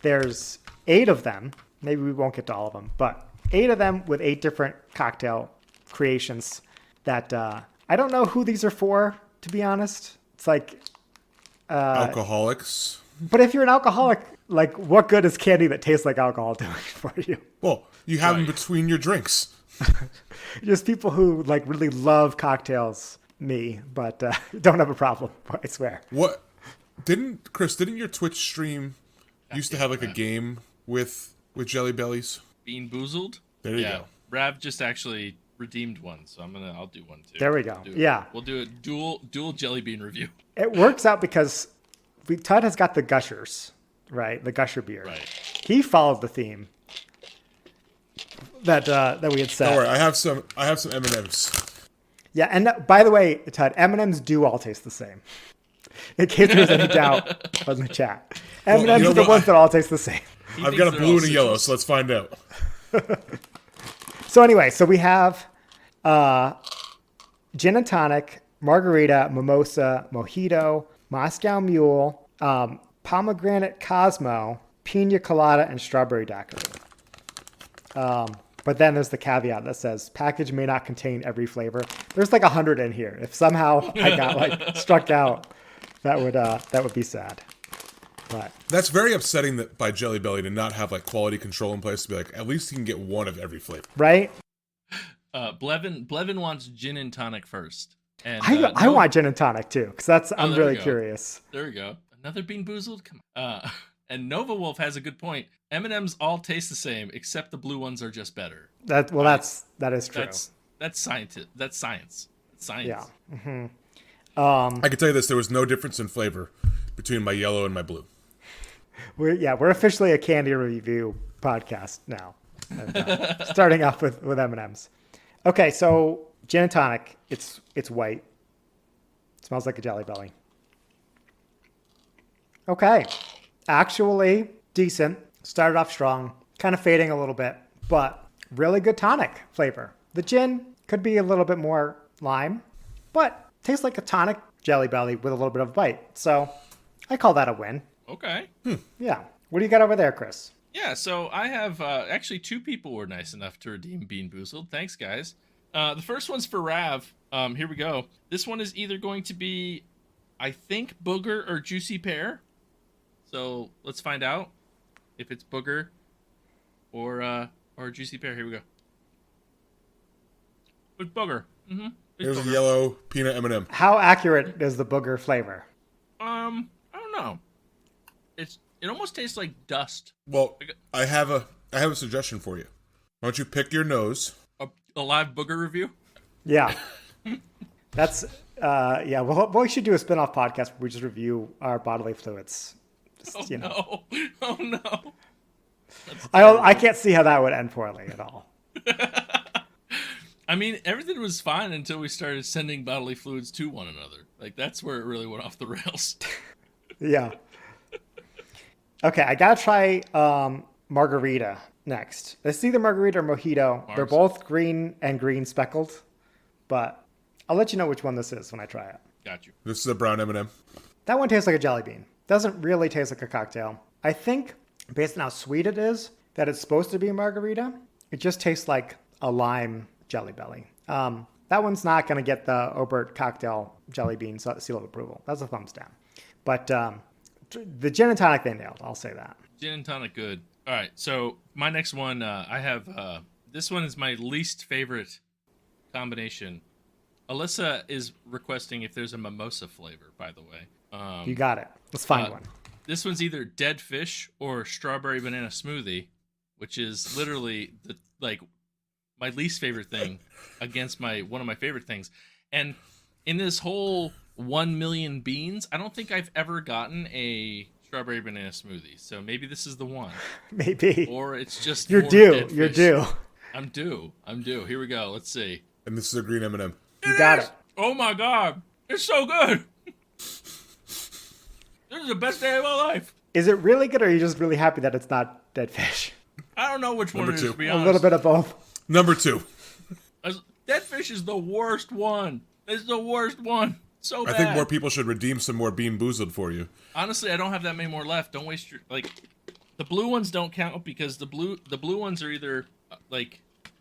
There's 8 of them. Maybe we won't get to all of them, but 8 of them with 8 different cocktail creations that I don't know who these are for, to be honest. It's like... alcoholics. But if you're an alcoholic, like, what good is candy that tastes like alcohol doing for you? Well, you have them between your drinks. Just people who, like, really love cocktails, me, but don't have a problem, I swear. What? Didn't your Twitch stream used to have, like, a game with Jelly Bellies? Bean Boozled? There you go. Rav just actually redeemed one, so I'll do one, too. There we go. We'll do a dual jelly bean review. It works out because... Todd has got the Gushers, right? The Gusher beer. Right. He followed the theme that we had set. Don't worry, I have some M&Ms. Yeah, and by the way, Todd, M&Ms do all taste the same. In case there's any doubt on the chat, M&Ms are the ones that all taste the same. I've got a blue and a yellow, so let's find out. So anyway, we have gin and tonic, margarita, mimosa, mojito, Moscow Mule, pomegranate Cosmo, pina colada, and strawberry daiquiri. But then there's the caveat that says package may not contain every flavor. There's like 100 in here. If somehow I got struck out, that would be sad. But that's very upsetting that by Jelly Belly to not have quality control in place to be like at least you can get one of every flavor. Right? Blevin wants gin and tonic first. And, I want gin and tonic too, because I'm really curious. There we go. Another Bean Boozled? Come on. And Nova Wolf has a good point. M&M's all taste the same, except the blue ones are just better. That is true. That's science. That's science. Yeah. Mm-hmm. I can tell you this: there was no difference in flavor between my yellow and my blue. We're officially a candy review podcast now. And, starting off with M&M's. Okay, so gin and tonic. It's white. It smells like a Jelly Belly. Okay. Actually decent. Started off strong. Kind of fading a little bit. But really good tonic flavor. The gin could be a little bit more lime. But tastes like a tonic Jelly Belly with a little bit of bite. So I call that a win. Okay. Yeah. What do you got over there, Chris? Yeah, so I have actually 2 people were nice enough to redeem Bean Boozled. Thanks, guys. The first one's for Rav. Here we go. This one is either going to be, I think, Booger or Juicy Pear. So let's find out if it's Booger or Juicy Pear. Here we go. It's Booger. Mm-hmm. Here's a yellow peanut M&M. How accurate is the booger flavor? I don't know. It almost tastes like dust. Well, I have a suggestion for you. Why don't you pick your nose? A live booger review? Yeah. That's, yeah, we should do a spin-off podcast where we just review our bodily fluids. Just, No. Oh, no. I can't see how that would end poorly at all. I mean, everything was fine until we started sending bodily fluids to one another. Like, that's where it really went off the rails. Yeah. Okay, I gotta try margarita next. It's either margarita or mojito. Mars. They're both green and green speckled, but I'll let you know which one this is when I try it. Got you. This is a brown M&M. That one tastes like a jelly bean. Doesn't really taste like a cocktail. I think, based on how sweet it is, that it's supposed to be a margarita. It just tastes like a lime Jelly Belly. That one's not going to get the Obert cocktail jelly bean seal of approval. That's a thumbs down. But the gin and tonic they nailed. I'll say that. Gin and tonic, good. All right, so my next one, I have, this one is my least favorite combination. Alyssa is requesting if there's a mimosa flavor, by the way. You got it. Let's find one. This one's either dead fish or strawberry banana smoothie, which is literally my least favorite thing against one of my favorite things. And in this whole 1 million beans, I don't think I've ever gotten a strawberry banana smoothie. So maybe this is the one. Maybe. Or it's just You're due. You're due. I'm due. Here we go. Let's see. And this is a green M&M. You got it. Oh my God. It's so good. This is the best day of my life. Is it really good, or are you just really happy that it's not dead fish? I don't know which one it is, to be A honest. little bit of both. Number 2. Dead fish is the worst one. It's the worst one. So bad. I think more people should redeem some more Bean Boozled for you. Honestly, I don't have that many more left. Don't waste your the blue ones don't count because the blue ones are either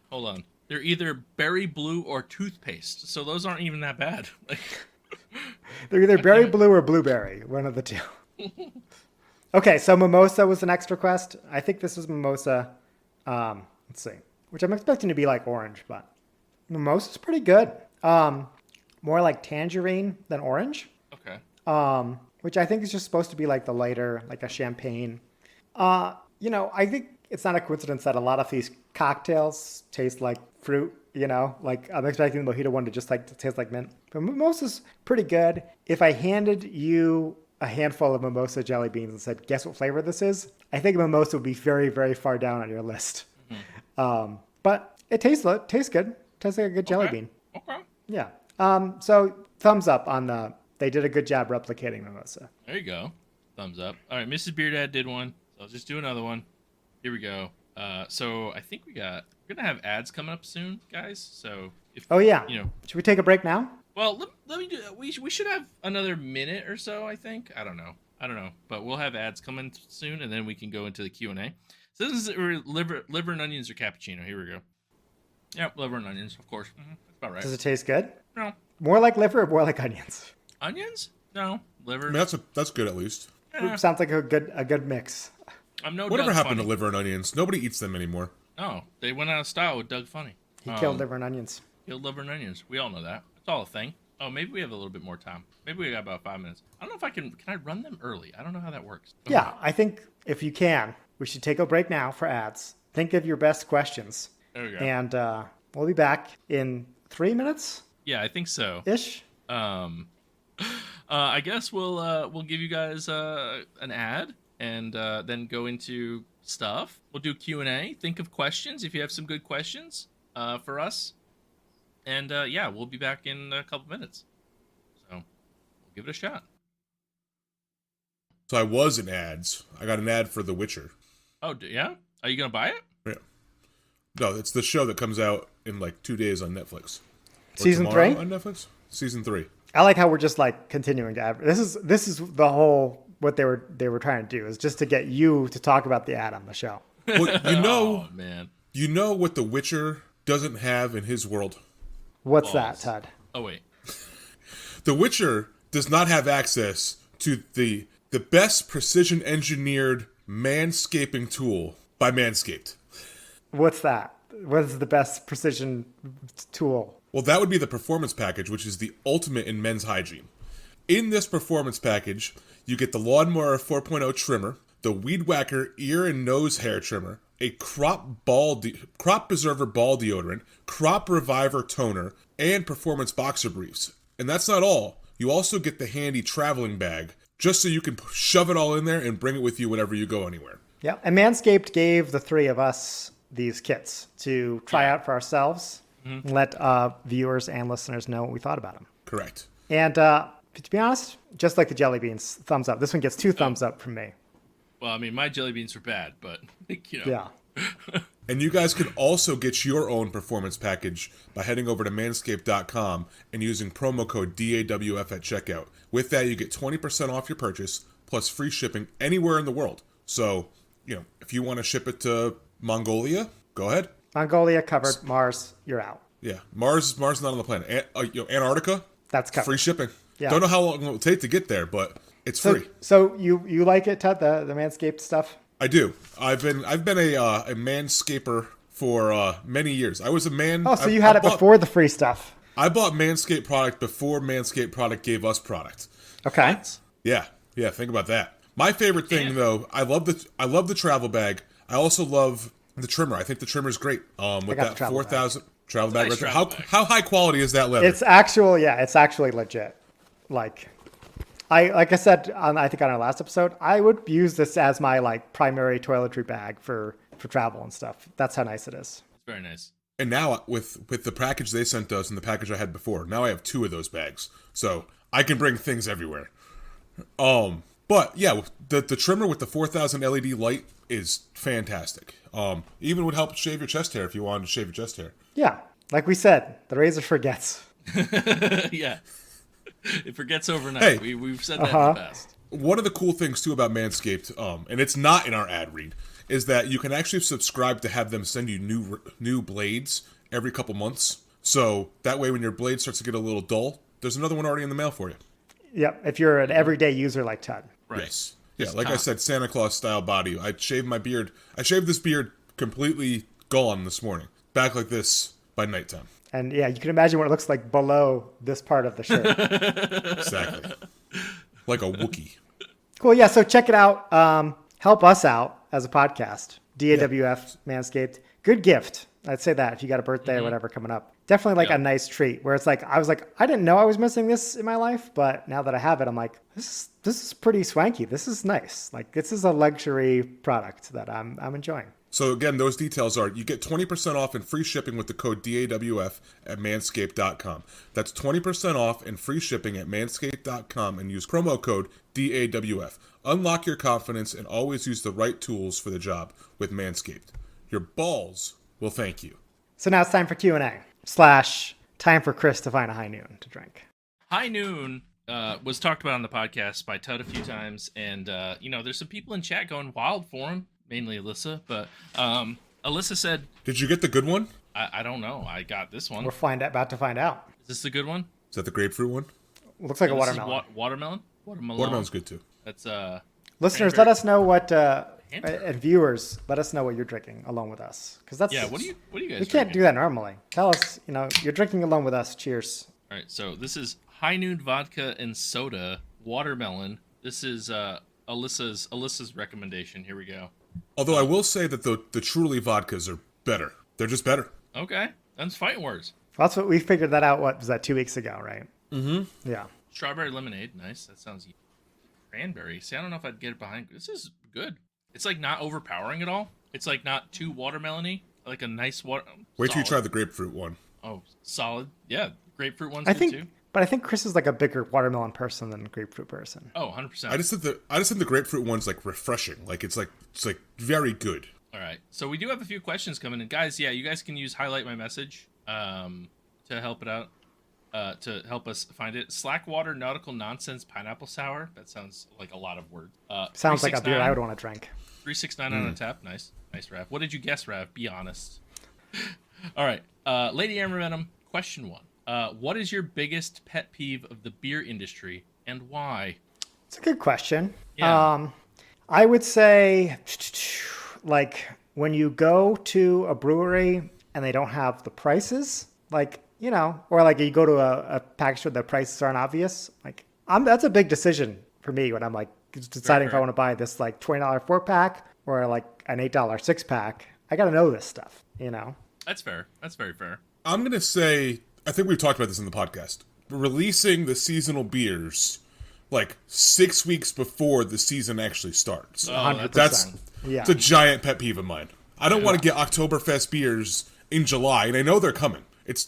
hold on. They're either berry blue or toothpaste. So those aren't even that bad. They're either berry blue or blueberry, one of the two. Okay, so mimosa was the next request. I think this is mimosa. Let's see, which I'm expecting to be like orange, but mimosa's pretty good. More like tangerine than orange. Okay. Which I think is just supposed to be like the lighter, like a champagne. I think it's not a coincidence that a lot of these cocktails taste like fruit. Like I'm expecting the mojito one to just to taste like mint. But mimosa's pretty good. If I handed you a handful of mimosa jelly beans and said, guess what flavor this is? I think mimosa would be very, very far down on your list. Mm-hmm. But it tastes good. Tastes like a good jelly bean. Okay. Yeah. So thumbs up on they did a good job replicating mimosa. There you go. Thumbs up. All right, Mrs. Beardad did one. So I'll just do another one. Here we go. So I think we're gonna have ads coming up soon, guys. So oh yeah. Should we take a break now? Well, let me do. We should have another minute or so. I think. I don't know. But we'll have ads coming soon, and then we can go into the Q&A. So this is liver and onions or cappuccino. Here we go. Yep, liver and onions, of course. Mm-hmm. That's about right. Does it taste good? No. More like liver or more like onions? Onions? No. Liver. I mean, that's good at least. Sounds like a good mix. I'm no. Whatever Doug happened Funny. to liver and onions? Nobody eats them anymore. No, they went out of style with Doug Funny. He killed liver and onions. Killed liver and onions. We all know that. It's all a thing. Oh, maybe we have a little bit more time. Maybe we got about 5 minutes. I don't know if I can I run them early? I don't know how that works. Okay. Yeah, I think if you can, we should take a break now for ads. Think of your best questions. There we go. And we'll be back in 3 minutes. Yeah, I think so. Ish. I guess we'll give you guys an ad and then go into stuff. We'll do Q&A. Think of questions if you have some good questions for us. And yeah, we'll be back in a couple minutes. So we'll give it a shot. So I was in ads. I got an ad for The Witcher. Oh, yeah? Are you going to buy it? Yeah. No, it's the show that comes out in like 2 days on Netflix. Or Season tomorrow 3? on Netflix? Season 3. I like how we're just like continuing to this is the whole what they were trying to do is just to get you to talk about the ad on the show. Well, Oh man. you know what The Witcher doesn't have in his world? What's that, Todd? Oh wait. The Witcher does not have access to the best precision engineered manscaping tool by Manscaped. What's that? What is the best precision tool? Well, that would be the Performance Package, which is the ultimate in men's hygiene. In this Performance Package, you get the Lawnmower 4.0 trimmer, the Weed Whacker ear and nose hair trimmer, a Crop Preserver ball deodorant, Crop Reviver toner, and Performance boxer briefs. And that's not all. You also get the handy traveling bag, just so you can shove it all in there and bring it with you whenever you go anywhere. Yeah, and Manscaped gave the three of us these kits to try out for ourselves, and let viewers and listeners know what we thought about them. Correct. And to be honest, just like the jelly beans, thumbs up. This one gets 2 thumbs up from me. Well, I mean, my jelly beans are bad, but you know. Yeah. And you guys can also get your own Performance Package by heading over to manscaped.com and using promo code DAWF at checkout. With that, you get 20% off your purchase, plus free shipping anywhere in the world. So, if you want to ship it to Mongolia, go ahead. Mongolia covered. Mars, you're out. Yeah, Mars not on the planet. Antarctica, That's covered. free shipping. Yeah. Don't know how long it will take to get there, but it's free. So you like it, Ted, the Manscaped stuff? I do. I've been a manscaper for many years. I was a man. Oh, so you had it before the free stuff. I bought Manscaped product before Manscaped product gave us product. Okay. What? Yeah. Think about that. My favorite thing, though, I love the travel bag. I also love the trimmer. I think the trimmer is great. With that 4,000 travel bag. Nice Right there. travel bag. How high quality is that leather? It's actually legit. Like I said I think on our last episode, I would use this as my primary toiletry bag for travel and stuff. That's how nice it is. It's very nice. And now with the package they sent us and the package I had before, now I have 2 of those bags, so I can bring things everywhere. But yeah, the trimmer with the 4,000 LED light is fantastic. Even would help shave your chest hair if you wanted to shave your chest hair. Yeah, like we said, the razor forgets. Yeah. It forgets overnight. Hey. We've said that in the past. One of the cool things too about Manscaped, and it's not in our ad read, is that you can actually subscribe to have them send you new blades every couple months. So that way, when your blade starts to get a little dull, there's another one already in the mail for you. Yep, if you're an everyday user like Ted. Right. Yes. Yeah, like I said, Santa Claus style body. I shaved my beard. I shaved this beard completely gone this morning. Back like this by nighttime. And yeah, you can imagine what it looks like below this part of the shirt. Exactly. Like a Wookiee. Cool. Yeah. So check it out. Help us out as a podcast. DAWF Manscaped. Good gift. I'd say that if you got a birthday or whatever coming up. Definitely a nice treat where it's I was I didn't know I was missing this in my life, but now that I have it, I'm like, this is pretty swanky. This is nice. This is a luxury product that I'm enjoying. So again, those details are, you get 20% off and free shipping with the code DAWF at manscaped.com. That's 20% off and free shipping at manscaped.com and use promo code DAWF. Unlock your confidence and always use the right tools for the job with Manscaped. Your balls will thank you. So now it's time for Q&A / time for Chris to find a high noon to drink. High noon was talked about on the podcast by Tud a few times, and there's some people in chat going wild for him. Mainly Alyssa, but Alyssa said, Did you get the good one? I don't know. I got this one. We're about to find out. Is this the good one? Is that the grapefruit one? Looks like a This is watermelon. Watermelon? Watermelon's good too. That's Listeners, let us know what and viewers, let us know what you're drinking along with us, because that's what do you guys? We can't drinking? do that normally. Tell us, you're drinking along with us. Cheers. All right, so this is High Noon vodka and soda watermelon. This is Alyssa's recommendation. Here we go. Although I will say that the Truly vodkas are better. They're just better. Okay, that's fighting words. Well, that's what we figured that out. What was that, 2 weeks ago, right? Mm-hmm. Yeah. Strawberry lemonade, nice. That sounds cranberry. See, I don't know if I'd get it behind. This is good. It's not overpowering at all. It's not too watermelony. Like a nice water. Wait till you try the grapefruit one. Oh, solid. Yeah, grapefruit one's I good think, too. but I think Chris is a bigger watermelon person than a grapefruit person. Oh, 100%. I just think the grapefruit one's refreshing. It's very good. All right. So we do have a few questions coming in. Guys, yeah, you guys can use highlight my message to help it out. to help us find it. Slackwater Nautical Nonsense Pineapple Sour. That sounds like a lot of words. Sounds like a beer I would want to drink. 369 on tap. Nice, Rav. What did you guess, Rav? Be honest. All right, Lady Amber Venom. Question 1. What is your biggest pet peeve of the beer industry and why? It's a good question. Yeah. I would say, like, when you go to a brewery and they don't have the prices, like, you know, or like you go to a package where the prices aren't obvious, like, that's a big decision for me when I'm like deciding if I want to buy this like $20 4-pack or like an $8 6-pack. I got to know this stuff, you know? That's fair. That's very fair. I'm going to say, I think we've talked about this in the podcast, releasing the seasonal beers like 6 weeks before the season actually starts. 100%. That's a giant pet peeve of mine. I don't want to get Oktoberfest beers in July, and I know they're coming.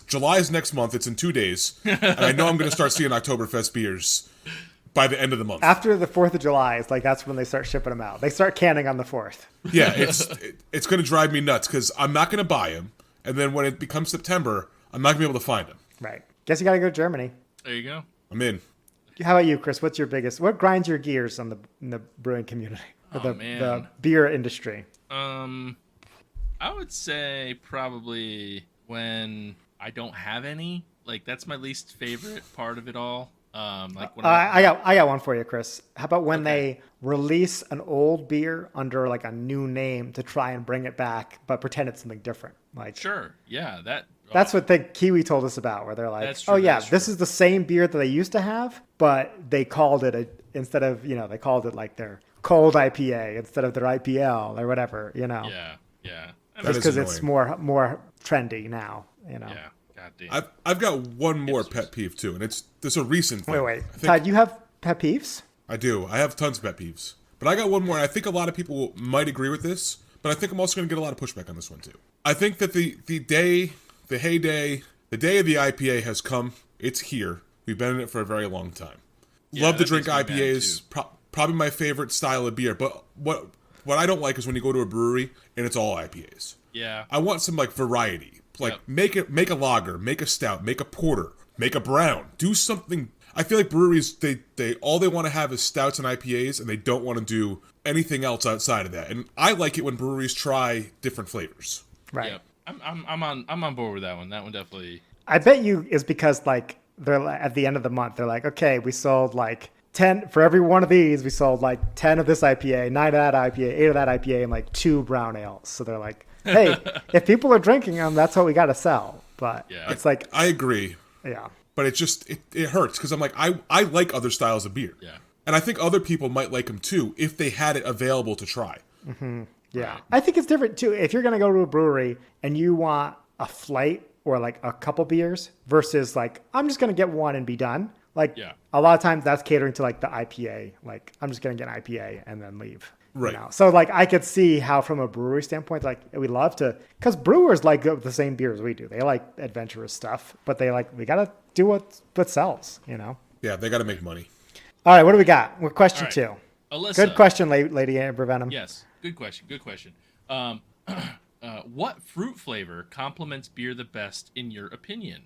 July is next month. It's in 2 days, and I know I'm going to start seeing Oktoberfest beers by the end of the month. After the 4th of July, it's like that's when they start shipping them out. They start canning on the 4th. Yeah, it's going to drive me nuts because I'm not going to buy them, and then when it becomes September, I'm not going to be able to find them. Right. Guess you got to go to Germany. There you go. I'm in. How about you, Chris? What grinds your gears in the brewing community? The beer industry? I would say probably when I don't have any. Like, that's my least favorite part of it all. Like when I got one for you, Chris. How about when they release an old beer under like a new name to try and bring it back, but pretend it's something different? Like, sure, yeah, that's what the Kiwi told us about, where they're like, true, oh yeah, this is the same beer that they used to have, but they called it instead of, you know, they called it like their cold IPA instead of their IPL or whatever, you know. Yeah. Just because it's more trendy now, you know. Yeah. God damn. I've got one more pet peeve too, and it's a recent thing. Wait. Todd, you have pet peeves? I do. I have tons of pet peeves. But I got one more, and I think a lot of people might agree with this, but I think I'm also going to get a lot of pushback on this one too. I think that the day of the IPA has come. It's here. We've been in it for a very long time. Love to drink IPAs. Probably my favorite style of beer. But what I don't like is when you go to a brewery and it's all IPAs. Yeah. I want some like variety. Like make a lager, make a stout, make a porter, make a brown. Do something. I feel like breweries they all they want to have is stouts and IPAs, and they don't want to do anything else outside of that. And I like it when breweries try different flavors. Right. Yep. I'm on board with that one. That one definitely. I bet you is because like they're at the end of the month, they're like, okay, we sold like 10 for every one of these. We sold like 10 of this IPA, 9 of that IPA, 8 of that IPA, and like 2 brown ales. So they're like, hey, if people are drinking them, that's what we got to sell. But it's like, I agree. Yeah. But it just it hurts because I'm like I like other styles of beer. Yeah. And I think other people might like them too if they had it available to try. Mm-hmm. Yeah. Right. I think it's different too. If you're going to go to a brewery and you want a flight or like a couple beers versus like, I'm just going to get one and be done. Like a lot of times that's catering to like the IPA. Like I'm just going to get an IPA and then leave. Right. You know? So like I could see how from a brewery standpoint, like we love to, because brewers like the same beers we do. They like adventurous stuff, but we got to do what sells, you know? Yeah, they got to make money. All right, what do we got? We're question 2. Alyssa. Good question, Lady Amber Venom. Yes, good question. What fruit flavor complements beer the best in your opinion?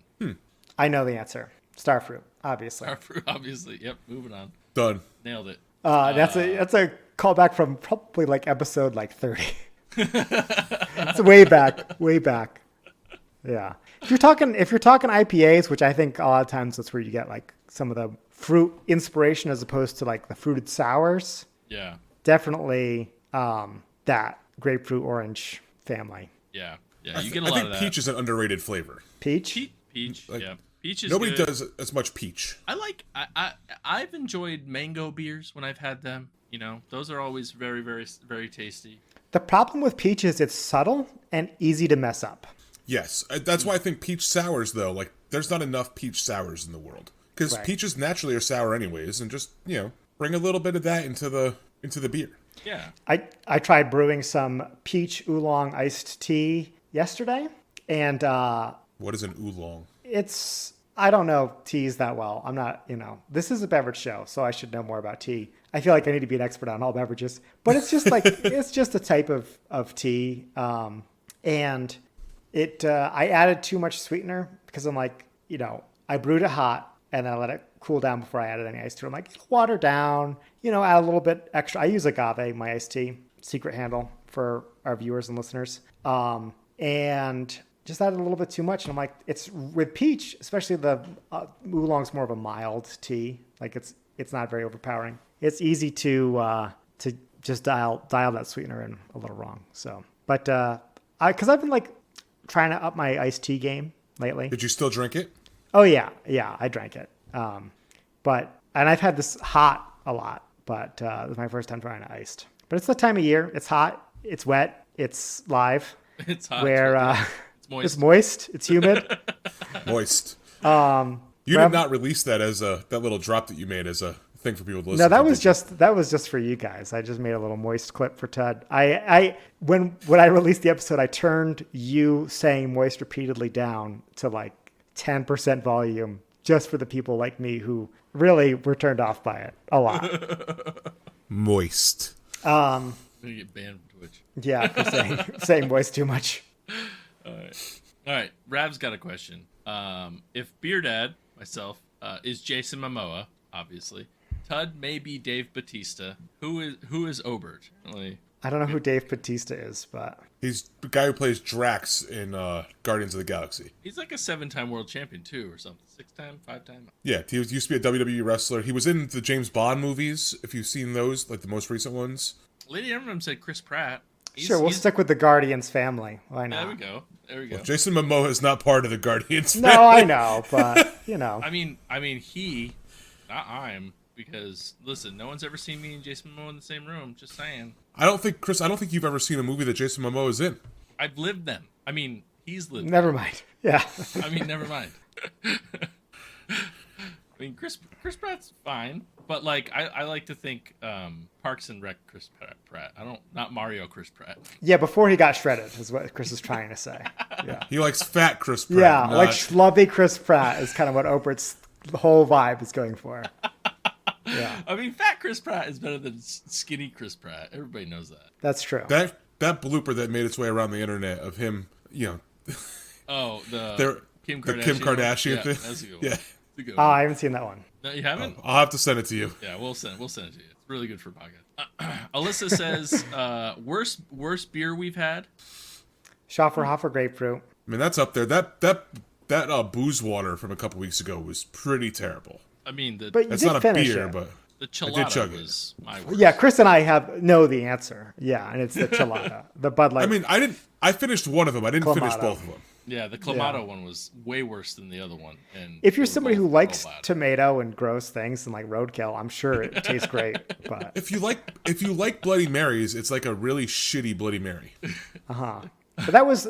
I know the answer. Starfruit, obviously. Starfruit, obviously. Yep, moving on. Done. Nailed it. That's a callback from probably like episode like 30. It's way back. Yeah. If you're talking IPAs, which I think a lot of times that's where you get like some of the fruit inspiration as opposed to like the fruited sours. Yeah. Definitely that grapefruit orange family. Yeah. Yeah. You get a lot of that. I think peach is an underrated flavor. Peach? Peach. Like, yeah. Peach is nobody good. does as much peach. I've enjoyed mango beers when I've had them. You know, those are always very, very, very tasty. The problem with peach is it's subtle and easy to mess up. Yes. That's why I think peach sours, though, like, there's not enough peach sours in the world. Because peaches naturally are sour anyways, and just, you know, bring a little bit of that into the beer. Yeah. I tried brewing some peach oolong iced tea yesterday, and what is an oolong? I don't know teas that well. I'm not, you know, this is a beverage show, so I should know more about tea. I feel like I need to be an expert on all beverages, but it's just like, it's just a type of tea. And I added too much sweetener because I'm like, you know, I brewed it hot and then I let it cool down before I added any ice to it. I'm like, water down, add a little bit extra. I use agave, my iced tea, secret handle for our viewers and listeners. And just added a little bit too much. And I'm like, it's with peach, especially the oolong's more of a mild tea. Like it's not very overpowering. It's easy to just dial that sweetener in a little wrong. So, but because I've been like trying to up my iced tea game lately. Did you still drink it? Oh yeah, I drank it. And I've had this hot a lot, but it was my first time trying it iced. But it's the time of year. It's hot. It's wet. It's live. It's hot. Where it's moist. It's moist. It's humid. Moist. You did not release that as that little drop that you made as a thing for people to listen No, to. that was just for you guys. I just made a little moist clip for Ted. When I released the episode, I turned you saying moist repeatedly down to like 10% volume just for the people like me who really were turned off by it a lot. Moist. I'm gonna get banned from Twitch. Yeah, for saying moist too much. All right. Rav's got a question. If Beer Dad, myself, is Jason Momoa, obviously, Tud may be Dave Bautista. Who is Obert? I don't know who Dave Bautista is, but He's the guy who plays Drax in Guardians of the Galaxy. He's like a 7-time world champion too, or something. 6-time, 5-time. Yeah, he used to be a WWE wrestler. He was in the James Bond movies, if you've seen those, like the most recent ones. Lady Eminem said Chris Pratt. We'll stick with the Guardians family. Why not? There we go. Well, Jason Momoa is not part of the Guardians family. No, I know, but I mean he, not I'm, because listen, no one's ever seen me and Jason Momoa in the same room. Just saying. I don't think you've ever seen a movie that Jason Momoa is in. I've lived them. I mean, he's lived. Never mind. Yeah. I mean, never mind. I mean, Chris Pratt's fine, but like I like to think Parks and Rec Chris Pratt. Not Mario Chris Pratt. Yeah, before he got shredded is what Chris is trying to say. Yeah. He likes fat Chris Pratt. Yeah, like schlubby Chris Pratt is kind of what Obert's whole vibe is going for. Yeah. I mean, fat Chris Pratt is better than skinny Chris Pratt. Everybody knows that. That's true. That blooper that made its way around the internet of him, Oh, the Kim Kardashian thing. That's a good one. Yeah. Oh, I haven't seen that one. No, you haven't? I'll have to send it to you. Yeah, we'll send it to you. It's really good for podcast. Alyssa says, worst beer we've had? Schafferhofer grapefruit. I mean, that's up there. That booze water from a couple weeks ago was pretty terrible. I mean, it's not a beer, but the Chelada was my worst. Yeah, Chris and I know the answer. Yeah, and it's the Chelada, the Bud Light. I mean, I finished one of them. I didn't finish both of them. Yeah, the Clamato one was way worse than the other one. And if you're somebody who likes tomato and gross things and like roadkill, I'm sure it tastes great. But if you like Bloody Marys, it's like a really shitty Bloody Mary. But that was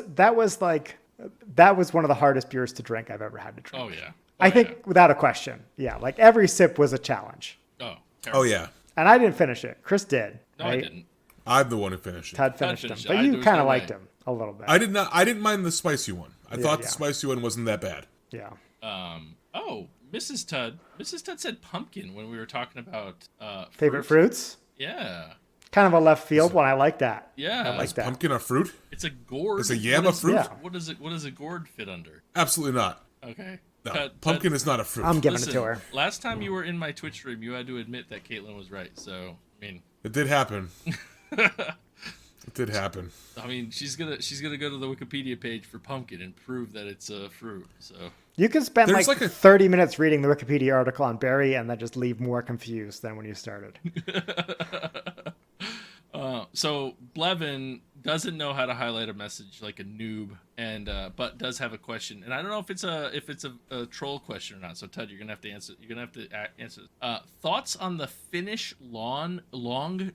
one of the hardest beers to drink I've ever had to drink. Oh yeah. I think without a question. Yeah, like every sip was a challenge. Oh. Oh yeah. And I didn't finish it. Chris did. No, right? I didn't. I'm the one who finished it. Todd finished him, but you kind of liked him a little bit. I did not. I didn't mind the spicy one. I thought the spicy one wasn't that bad. Yeah. Oh, Mrs. Tudd. Mrs. Tudd said pumpkin when we were talking about favorite fruits. Yeah. Kind of a left field one. I like that. Yeah. I like that. Pumpkin a fruit? It's a gourd. Is a yam a fruit? Yeah. What does a gourd fit under? Absolutely not. Okay. No, pumpkin is not a fruit. I'm giving it to her. Last time you were in my Twitch stream, you had to admit that Caitlin was right. So, I mean, it did happen. It did happen. I mean, she's gonna go to the Wikipedia page for pumpkin and prove that it's a fruit. So you can spend like 30 minutes reading the Wikipedia article on berry and then just leave more confused than when you started. So Blevin doesn't know how to highlight a message like a noob, and but does have a question, and I don't know if it's a troll question or not. So Ted, you're gonna have to answer. You're gonna have to answer. Thoughts on the Finnish long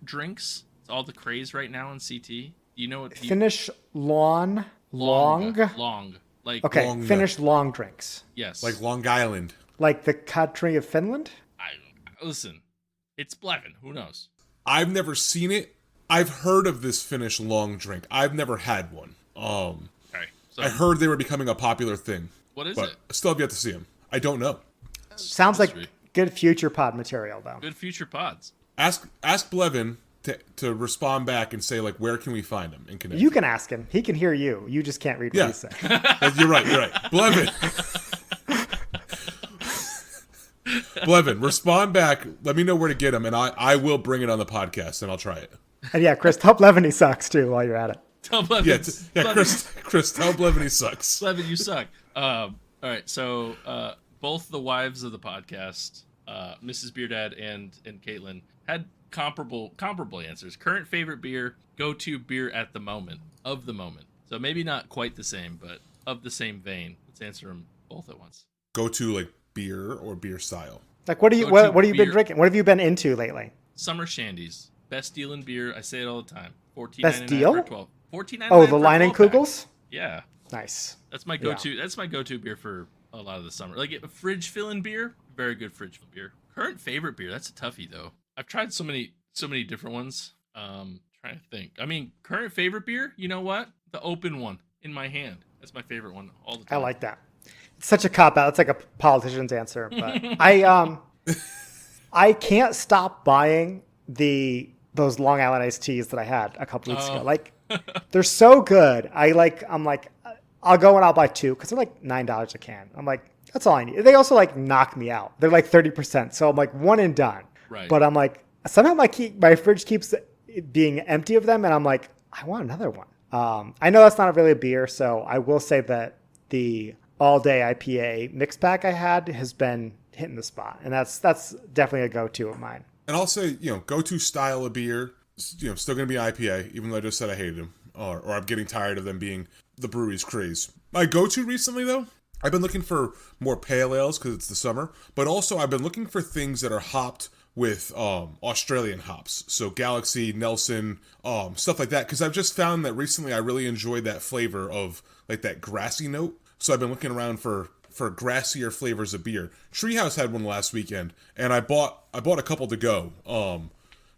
drinks? It's all the craze right now on CT. Do you know what Finnish long? Like okay, long, Finnish long drinks. Yes, like Long Island, like the country of Finland. Listen, it's Blevin. Who knows? I've never seen it. I've heard of this Finnish long drink. I've never had one. Okay, so I heard they were becoming a popular thing. What is but it? I still have yet to see them. I don't know. Sounds like good future pod material, though. Good future pods. Ask Blevin to respond back and say, like, where can we find them in Connecticut? You can ask him. He can hear you. You just can't read what he's saying. You're right. Blevin. Blevin, respond back. Let me know where to get them, and I will bring it on the podcast, and I'll try it. And yeah, Chris, tell Blevin he sucks too while you're at it. Tell Blevin. Yeah, Chris, tell Blevin he sucks. Blevin, you suck. All right, so both the wives of the podcast, Mrs. Beardad and Caitlin, had comparable answers. Current favorite beer, go-to beer at the moment, of the moment. So maybe not quite the same, but of the same vein. Let's answer them both at once. Go-to like beer or beer style. Like what have you been drinking? What have you been into lately? Summer Shandies, best deal in beer. I say it all the time. Best deal? For 12. $14.99. Oh, the Leinenkugels? Yeah. Nice. That's my go-to. Yeah. That's my go-to beer for a lot of the summer. Like a fridge filling beer, very good fridge filling beer. Current favorite beer, that's a toughie though. I've tried so many different ones. Trying to think. I mean, current favorite beer, you know what? The open one in my hand. That's my favorite one all the time. I like that. It's such a cop-out. It's like a politician's answer, but I can't stop buying those Long Island iced teas that I had a couple weeks ago. Like they're so good. I'm like, I'll go and I'll buy two because they're like $9 a can. I'm like, that's all I need. They also like knock me out. They're like 30%. So I'm like one and done. Right. But I'm like, somehow my fridge keeps being empty of them. And I'm like, I want another one. I know that's not really a beer. So I will say that the all day IPA mix pack I had has been hitting the spot. And that's definitely a go-to of mine. And I'll say, go-to style of beer, still going to be IPA, even though I just said I hated them. Or I'm getting tired of them being the brewery's craze. My go-to recently, though, I've been looking for more pale ales because it's the summer. But also, I've been looking for things that are hopped with Australian hops. So Galaxy, Nelson, stuff like that. Because I've just found that recently I really enjoyed that flavor of like that grassy note. So I've been looking around for grassier flavors of beer. Treehouse had one last weekend, and I bought a couple to go.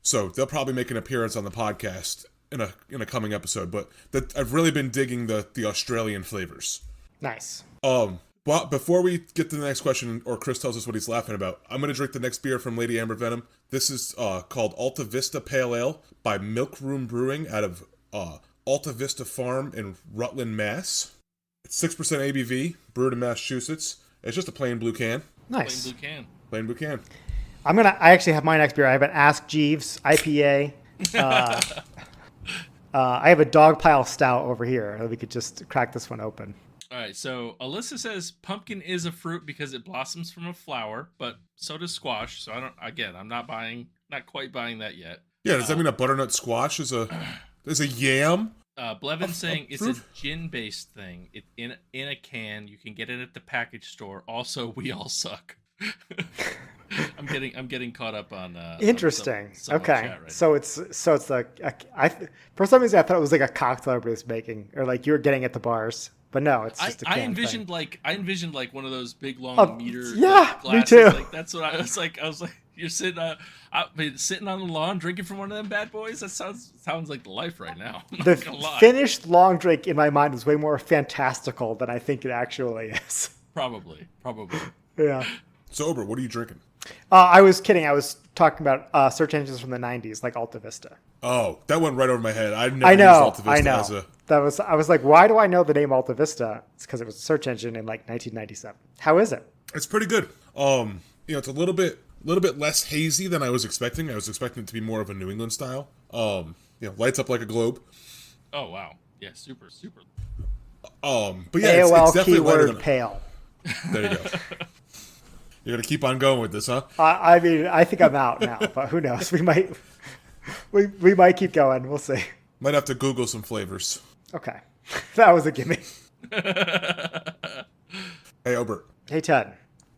So they'll probably make an appearance on the podcast in a coming episode. But I've really been digging the Australian flavors. Nice. But before we get to the next question, or Chris tells us what he's laughing about, I'm going to drink the next beer from Lady Amber Venom. This is called Alta Vista Pale Ale by Milk Room Brewing out of Alta Vista Farm in Rutland, Mass. It's 6% ABV, brewed in Massachusetts. It's just a plain blue can. Nice. Plain blue can. I actually have my next beer. I have an Ask Jeeves IPA. I have a dog pile stout over here. We could just crack this one open. All right, so Alyssa says pumpkin is a fruit because it blossoms from a flower, but so does squash. So I'm not quite buying that yet. Yeah, does that mean a butternut squash is a yam? Blevin saying it's a gin-based thing. It's in a can. You can get it at the package store. Also, we all suck. I'm getting caught up on. Interesting. Some okay, right so it's like for some reason I thought it was like a cocktail everybody was making, or like you were getting at the bars. But no, it's just a can I envisioned thing. like one of those big long meter glasses. Me too. Like that's what I was like you're sitting sitting on the lawn drinking from one of them bad boys. That sounds like the life right now. The finished long drink in my mind is way more fantastical than I think it actually is. Probably. Yeah. So Ober, what are you drinking? I was kidding. I was talking about search engines from the 90s, like Alta Vista. Oh, that went right over my head. I've never used Alta Vista I know. I was like, why do I know the name Alta Vista? It's because it was a search engine in like 1997. How is it? It's pretty good. It's a little bit less hazy than I was expecting. I was expecting it to be more of a New England style. Lights up like a globe. Oh wow. Yeah, super. But yeah, AOL it's definitely lighter keyword pale. There you go. You're gonna keep on going with this, huh? I mean, I think I'm out now, but who knows? We might keep going. We'll see. Might have to Google some flavors. Okay, that was a gimme. Hey, Obert. Hey, Ted.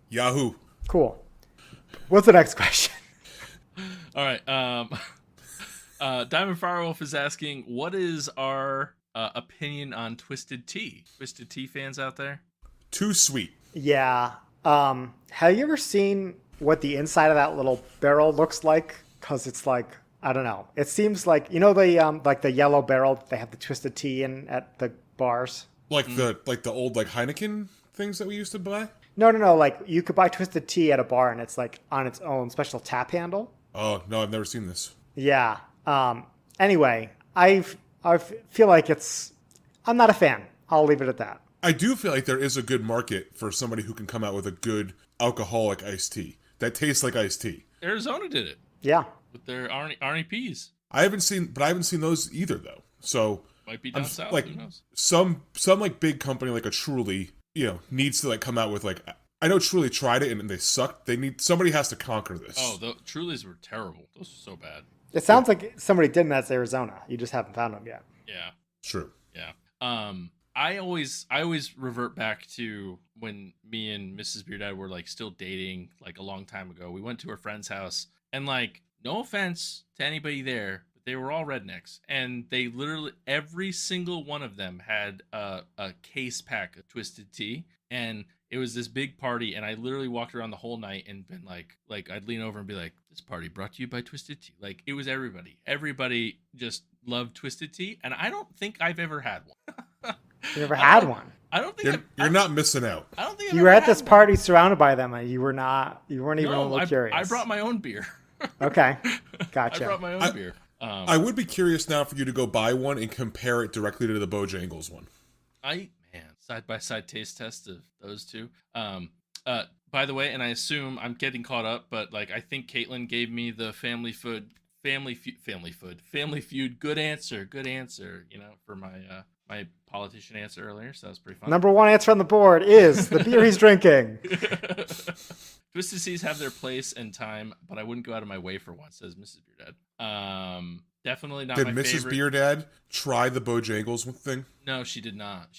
Yahoo. Cool. What's the next question? All right. Diamond Firewolf is asking, what is our opinion on Twisted Tea? Twisted Tea fans out there? Too sweet. Yeah. Have you ever seen what the inside of that little barrel looks like? Because it's like, I don't know. It seems like, the like the yellow barrel they have the Twisted Tea in at the bars. Like the old like Heineken things that we used to buy? No. Like you could buy Twisted Tea at a bar and it's like on its own special tap handle. Oh no, I've never seen this. Yeah. Anyway, I feel like I'm not a fan. I'll leave it at that. I do feel like there is a good market for somebody who can come out with a good alcoholic iced tea. that tastes like iced tea. Arizona did it. Yeah. With their Arnie Peas. I haven't seen those either though. So might be down south. Like who knows? some like big company like a Truly, needs to like come out with like. I know Truly tried it and they sucked. Somebody has to conquer this. Oh, the Trulies were terrible. Those were so bad. It sounds like somebody did, and that's Arizona. You just haven't found them yet. Yeah. True. Yeah. I always revert back to when me and Mrs. Beardad were like still dating like a long time ago. We went to her friend's house and like, no offense to anybody there, but they were all rednecks, and they literally every single one of them had a case pack of Twisted Tea, and it was this big party, and I literally walked around the whole night and been like I'd lean over and be like, this party brought to you by Twisted Tea. Like it was everybody just loved Twisted Tea, and I don't think I've ever had one. You never had one. I don't think you're not missing out. I don't think you were at this party surrounded by them, and you weren't even a little curious. I brought my own beer. Okay, gotcha. I brought my own beer. I would be curious now for you to go buy one and compare it directly to the Bojangles one. Side by side taste test of those two. By the way, and I assume I'm getting caught up, but like I think Caitlin gave me the Family Feud. Good answer. For my politician answer earlier. So that was pretty fun. Number one answer on the board is the beer he's drinking. Twisted Teas have their place and time, but I wouldn't go out of my way for one, says Mrs. Beardad. Definitely not my favorite. Did Mrs. Beardad try the Bojangles thing? No, she did not.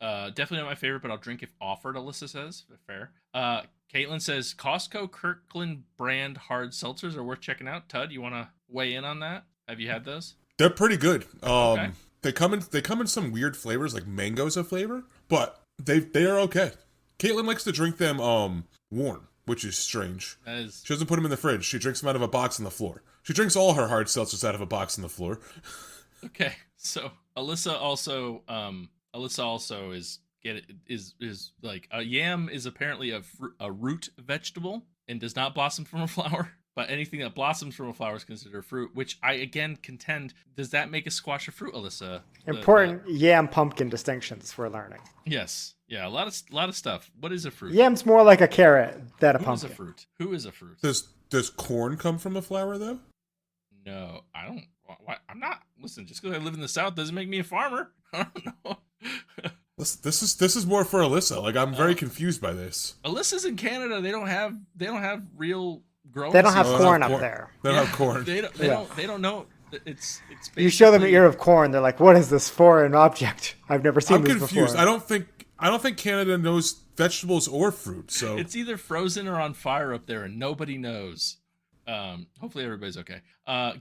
Definitely not my favorite, but I'll drink if offered, Alyssa says. Fair. Caitlin says, Costco Kirkland brand hard seltzers are worth checking out. Tud, you want to weigh in on that? Have you had those? They're pretty good. Okay. They come in some weird flavors, like mango's a flavor, but they are okay. Caitlin likes to drink them warm, which is strange. She doesn't put them in the fridge. She drinks them out of a box on the floor. She drinks all her hard seltzers out of a box on the floor. Okay, so Alyssa also is like a yam is apparently a root vegetable and does not blossom from a flower. But anything that blossoms from a flower is considered a fruit, which I again contend, does that make a squash a fruit, Alyssa? Important yam pumpkin distinctions we're learning. Yes. Yeah, a lot of stuff. What is a fruit? Yam's more like a carrot than a pumpkin. Who is a fruit? Does corn come from a flower though? No, I don't. I'm not. Listen, just because I live in the South doesn't make me a farmer. I don't know. This is more for Alyssa. Like I'm very confused by this. Alyssa's in Canada. They don't have real growing. They don't have corn up there. They don't have corn. They don't know. It's you show them an ear of corn, they're like, "What is this foreign object? I've never seen this before." I'm confused. I don't think Canada knows vegetables or fruit. So it's either frozen or on fire up there, and nobody knows. Hopefully everybody's okay.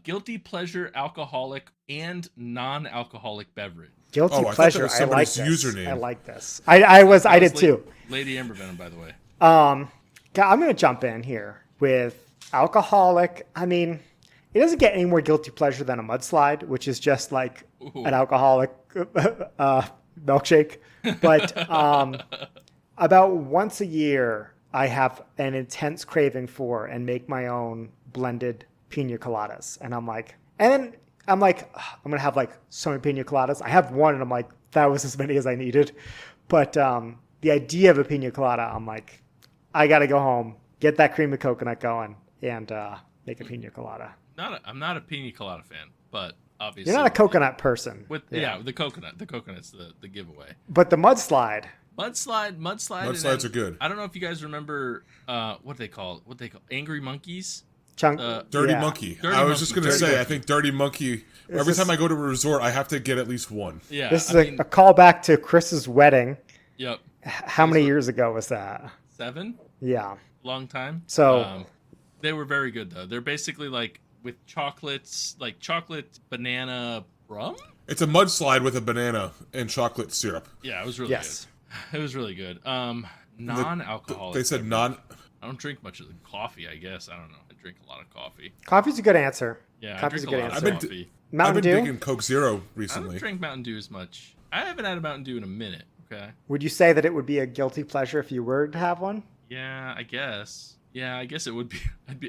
Guilty pleasure, alcoholic and non-alcoholic beverage. Guilty pleasure. I like this. Username. I like this. I did too. Lady Amber Venom, by the way. I'm going to jump in here with alcoholic. I mean, it doesn't get any more guilty pleasure than a mudslide, which is just like an alcoholic milkshake. But about once a year, I have an intense craving for and make my own blended pina coladas. And I'm like, I'm going to have like so many pina coladas. I have one and I'm like, that was as many as I needed. But the idea of a pina colada, I'm like, I got to go home, get that cream of coconut going, and make a pina colada. I'm not a pina colada fan, but obviously. You're not a coconut person. The coconut. The coconut's the giveaway. But the mudslide. Mudslides are good. I don't know if you guys remember what they call Angry Monkeys. Dirty Monkey. I was just gonna say, I think Dirty Monkey. Every time I go to a resort, I have to get at least one. Yeah, this is a callback to Chris's wedding. Yep. How many years ago was that? 7. Yeah. Long time. So they were very good though. They're basically like with chocolates, like chocolate banana rum. It's a mudslide with a banana and chocolate syrup. Yeah, it was really good. It was really good. Non-alcoholic. They said non. I don't drink much of the coffee, I guess. I don't know. I drink a lot of coffee. Coffee's a good answer. Yeah, coffee's a good answer. Mountain I've been digging Coke Zero recently. I don't drink Mountain Dew as much. I haven't had a Mountain Dew in a minute. Okay. Would you say that it would be a guilty pleasure if you were to have one? Yeah, I guess. Yeah, I guess it would be.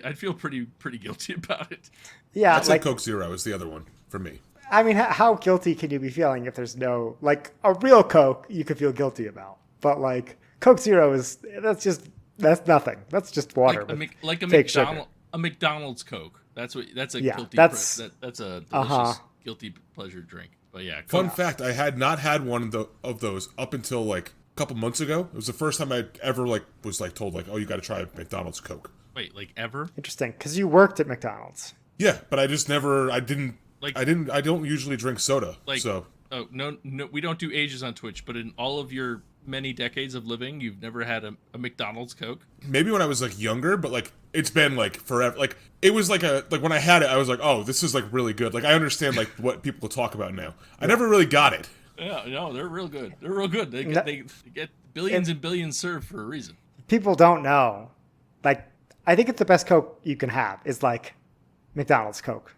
I'd feel pretty guilty about it. Yeah, I'd say Coke Zero is the other one for me. I mean, how guilty can you be feeling if there's no, like, a real Coke you could feel guilty about? But, like, Coke Zero that's just That's nothing. That's just water. Like a sugar. A McDonald's Coke. That's a Yeah, guilty. that's That's a delicious guilty pleasure drink. But yeah, Fun fact: I had not had one of those up until like a couple months ago. It was the first time I ever was told oh, you got to try McDonald's Coke. Wait, like ever? Interesting, because you worked at McDonald's. Yeah, but I just never. I don't usually drink soda. So. Oh no, we don't do ages on Twitch. But in all of your many decades of living, you've never had a McDonald's Coke? Maybe when I was younger, but it's been forever. It was when I had it, I was like, oh, this is really good. I understand what people talk about now. I never really got it. Yeah, no, they're real good. They're real good. They get billions and billions served for a reason. People don't know. I think it's the best Coke you can have is McDonald's Coke.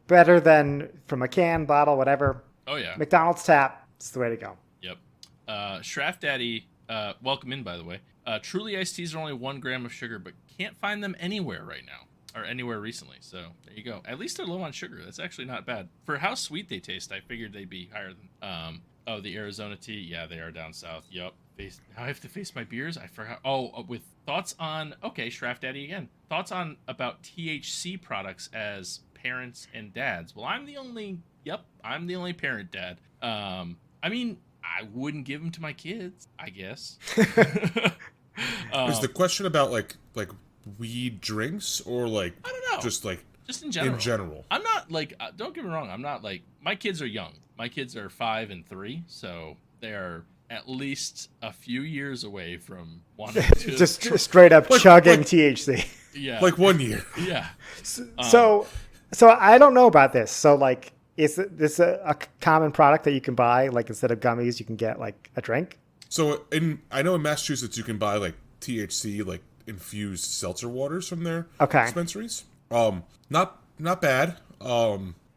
Better than from a can, bottle, whatever. Oh yeah. McDonald's tap. It's the way to go. Yep. Shraff Daddy, welcome in, by the way. Truly iced teas are only 1 gram of sugar, but can't find them anywhere right now, or anywhere recently. So there you go. At least they're low on sugar. That's actually not bad for how sweet they taste. I figured they'd be higher than. Oh, the Arizona tea. Yeah, they are down south. Yep. Now I have to face my beers. I forgot. Oh, with thoughts on. Okay, Shraff Daddy again. Thoughts on about THC products as parents and dads. Well, I'm the only parent dad. I mean, I wouldn't give them to my kids, I guess. Is the question about weed drinks or I don't know. just in general. In general. I'm not don't get me wrong. I'm not my kids are young. My kids are 5 and 3, so they are at least a few years away from wanting to just straight up chugging THC. Yeah. 1 year. Yeah. So I don't know about this. So is this a common product that you can buy? Instead of gummies, you can get a drink? So I know in Massachusetts you can buy THC infused seltzer waters from their dispensaries. Not bad.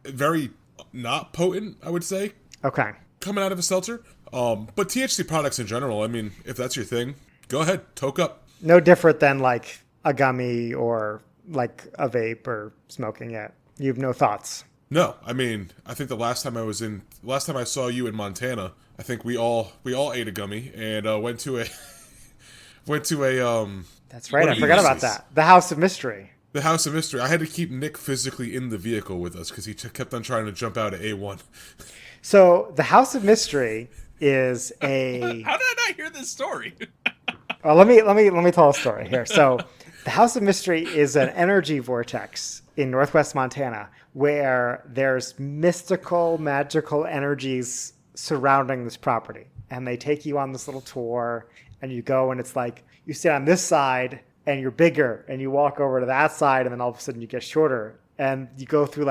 Very not potent, I would say. Okay. Coming out of a seltzer. But THC products in general, I mean, if that's your thing, go ahead, toke up. No different than a gummy or a vape or smoking it. You have no thoughts. No, I mean, I think the last time I saw you in Montana, I think we all ate a gummy and went to a That's right. I forgot about that. The House of Mystery. The House of Mystery. I had to keep Nick physically in the vehicle with us because he kept on trying to jump out at A1. So the House of Mystery is a. How did I not hear this story? Well, let me tell a story here. So the House of Mystery is an energy vortex in northwest Montana where there's mystical, magical energies surrounding this property. And they take you on this little tour and you go and it's you sit on this side and you're bigger and you walk over to that side and then all of a sudden you get shorter and you go through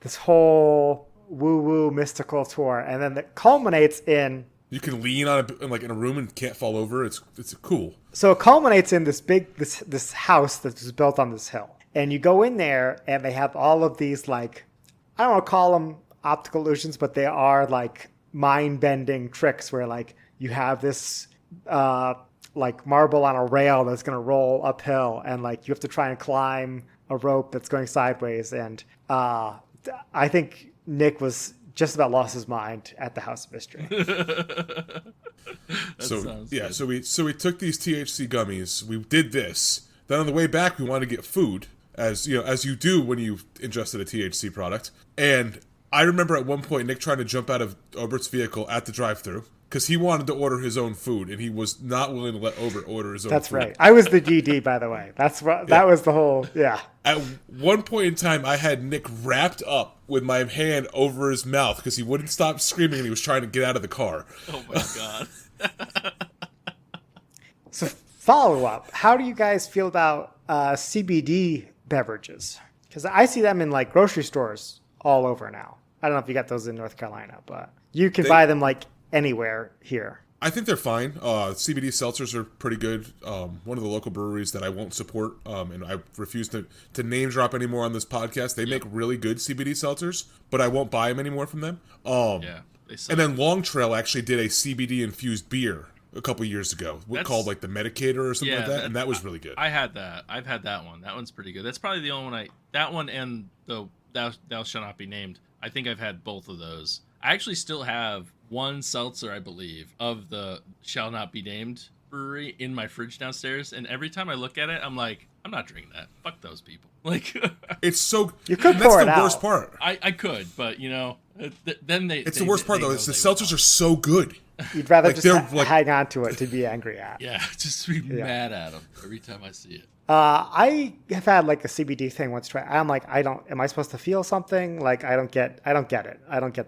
this whole woo-woo mystical tour and then it culminates in you can lean on in a room and can't fall over. It's cool. So it culminates in this house that was built on this hill. And you go in there and they have all of these I don't want to call them optical illusions, but they are mind-bending tricks where you have this marble on a rail that's going to roll uphill and you have to try and climb a rope that's going sideways. And I think Nick was just about lost his mind at the House of Mystery. So we took these THC gummies. We did this. Then on the way back, we wanted to get food, as you do when you ingested a THC product. And I remember at one point Nick trying to jump out of Obert's vehicle at the drive-thru because he wanted to order his own food, and he was not willing to let Obert order his own food. That's right. I was the GD, by the way. That was the whole, yeah. At one point in time, I had Nick wrapped up with my hand over his mouth because he wouldn't stop screaming and he was trying to get out of the car. Oh, my God. So, follow-up. How do you guys feel about CBD beverages? Because I see them in grocery stores all over now. I don't know if you got those in North Carolina, but you can buy them anywhere here. I think they're fine. CBD seltzers are pretty good. One of the local breweries that I won't support, and I refuse to name drop anymore on this podcast. They make really good CBD seltzers, but I won't buy them anymore from them. They suck. And then Long Trail actually did a CBD infused beer a couple years ago called the Medicator or something like that, and that was really good. I had that. I've had that one. That one's pretty good. That's probably the only one that one and the Thou Shall Not Be Named. I think I've had both of those. I actually still have one seltzer, I believe, of the Shall Not Be Named brewery in my fridge downstairs, and every time I look at it, I'm like, I'm not drinking that. Fuck those people. Like, it's so. You could that's pour it the out. worst part. I could, but then they. It's the worst part though. Is the seltzers are so good. You'd rather Like, just they're, hang on to it to be angry at. Yeah, just be mad at them every time I see it. I have had like a CBD thing once. I'm like, am I supposed to feel something? Like, I don't get it. I don't get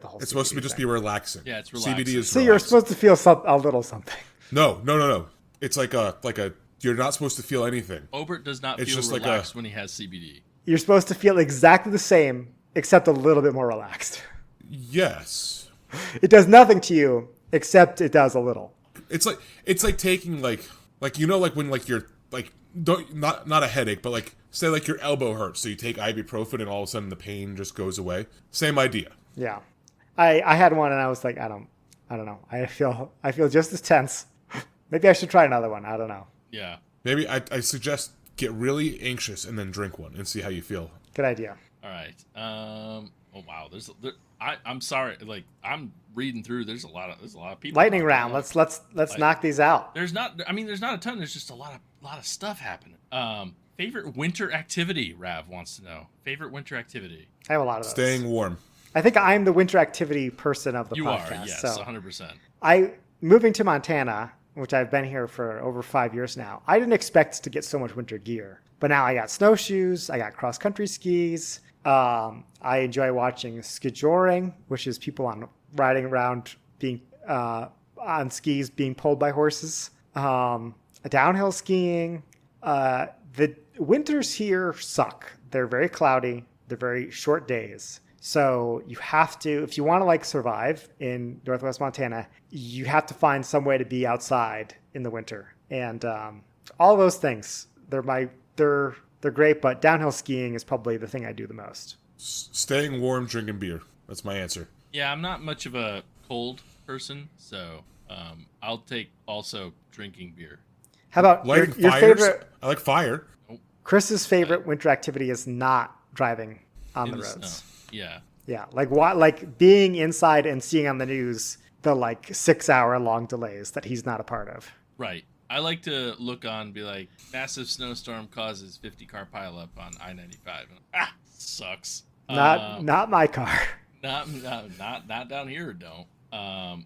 the whole. It's supposed to be just be relaxing. Yeah, it's relaxing. CBD is. So you're supposed to feel a little something. No. It's like a. You're not supposed to feel anything. Obert does not It's feel just relaxed when he has CBD. You're supposed to feel exactly the same, except a little bit more relaxed. Yes. It does nothing to you, except it does a little. It's like taking like when you're not a headache, but like say like your elbow hurts, so you take ibuprofen and all of a sudden the pain just goes away. Same idea. Yeah, I had one and I was like, I don't know. I feel just as tense. Maybe I should try another one. I don't know. Yeah. Maybe I suggest get really anxious and then drink one and see how you feel. Good idea. All right. Oh wow. I'm sorry. Like I'm reading through. There's a lot of people. Lightning round. Let's knock these out. There's not a ton. There's just a lot of stuff happening. Favorite winter activity? Rav wants to know. Favorite winter activity? I have a lot of those. Staying warm. I think I'm the winter activity person of the You podcast. are, yes, so 100%. Moving to Montana, which I've been here for over 5 years now. I didn't expect to get so much winter gear, but now I got snowshoes. I got cross country skis. I enjoy watching skijoring, which is people riding around being on skis being pulled by horses. Downhill skiing. The winters here suck. They're very cloudy. They're very short days. So you have to, if you want to like survive in Northwest Montana, you have to find some way to be outside in the winter. And all those things, they're great, but downhill skiing is probably the thing I do the most. Staying warm, drinking beer. That's my answer. Yeah, I'm not much of a cold person, so I'll take also drinking beer. How about your favorite? I like fire. Chris's favorite winter activity is not driving on the roads. Snow. Yeah. Yeah, like being inside and seeing on the news the like 6-hour long delays that he's not a part of. Right. I like to look on and be like, massive snowstorm causes 50-car pileup on I-95. Sucks. Not my car. Not down here. Don't.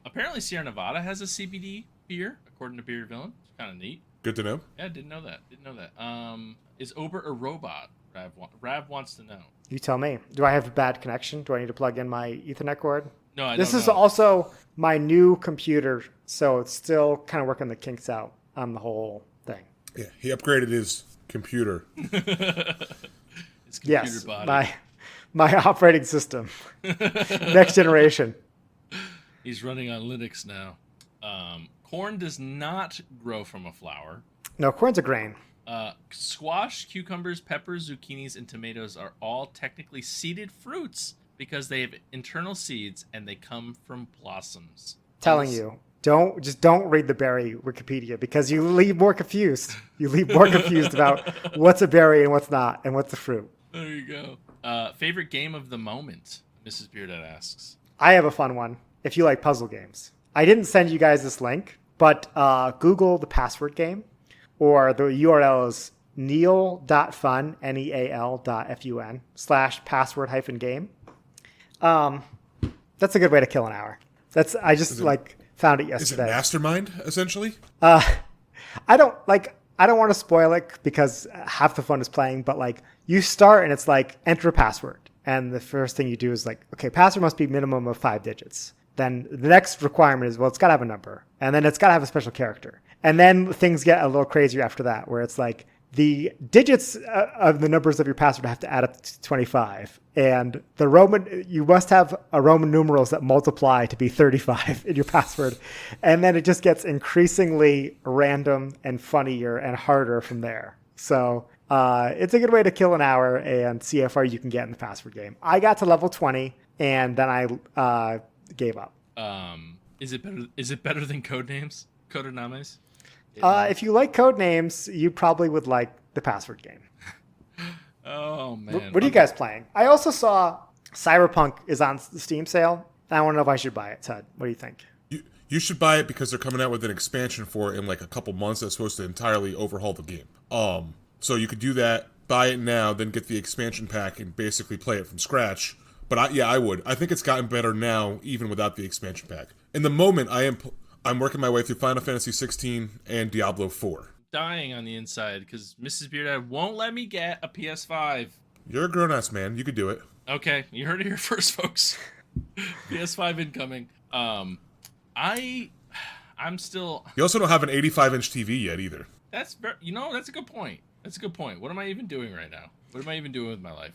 Apparently Sierra Nevada has a CBD beer, according to Beer Villain. It's kind of neat. Good to know. Yeah, didn't know that. Is Obert a robot? Rav wants to know. You tell me. Do I have a bad connection? Do I need to plug in my Ethernet cord? No, I don't know. This is also my new computer, so it's still kind of working the kinks out on the whole thing. Yeah, he upgraded his computer. His computer body. My operating system. Next generation. He's running on Linux now. Corn does not grow from a flower. No, corn's a grain. Squash, cucumbers, peppers, zucchinis, and tomatoes are all technically seeded fruits because they have internal seeds and they come from blossoms. Telling you, don't read the berry Wikipedia because you leave more confused. You leave more confused about what's a berry and what's not, and what's a fruit. There you go. Favorite game of the moment? Mrs. Bearded asks. I have a fun one. If you like puzzle games, I didn't send you guys this link, but Google the password game. Or the URL is neal.fun, neal.fun, /password-game. That's a good way to kill an hour. I just found it yesterday. Is it Mastermind, essentially? I don't want to spoil it because half the fun is playing, but like you start and it's like enter a password. And the first thing you do is like, okay, password must be minimum of 5 digits. Then the next requirement is, well, it's got to have a number. And then it's got to have a special character. And then things get a little crazier after that, where it's like the digits of the numbers of your password have to add up to 25. And you must have a Roman numerals that multiply to be 35 in your password. And then it just gets increasingly random and funnier and harder from there. So it's a good way to kill an hour and see how far you can get in the password game. I got to level 20 and then I gave up. Is it better than Codenames? Codenames? If you like code names, you probably would like the password game. Oh, man. What are you guys playing? I also saw Cyberpunk is on the Steam sale. I want to know if I should buy it, Ted. What do you think? You should buy it because they're coming out with an expansion for it in like a couple months that's supposed to entirely overhaul the game. So you could do that, buy it now, then get the expansion pack and basically play it from scratch. But I would. I think it's gotten better now, even without the expansion pack. In the moment, I'm working my way through Final Fantasy 16 and Diablo 4. Dying on the inside because Mrs. Beardad won't let me get a PS5. You're a grown-ass man. You could do it. Okay, you heard it here first, folks. PS5 incoming. I'm still. You also don't have an 85-inch TV yet either. That's a good point. That's a good point. What am I even doing right now? What am I even doing with my life?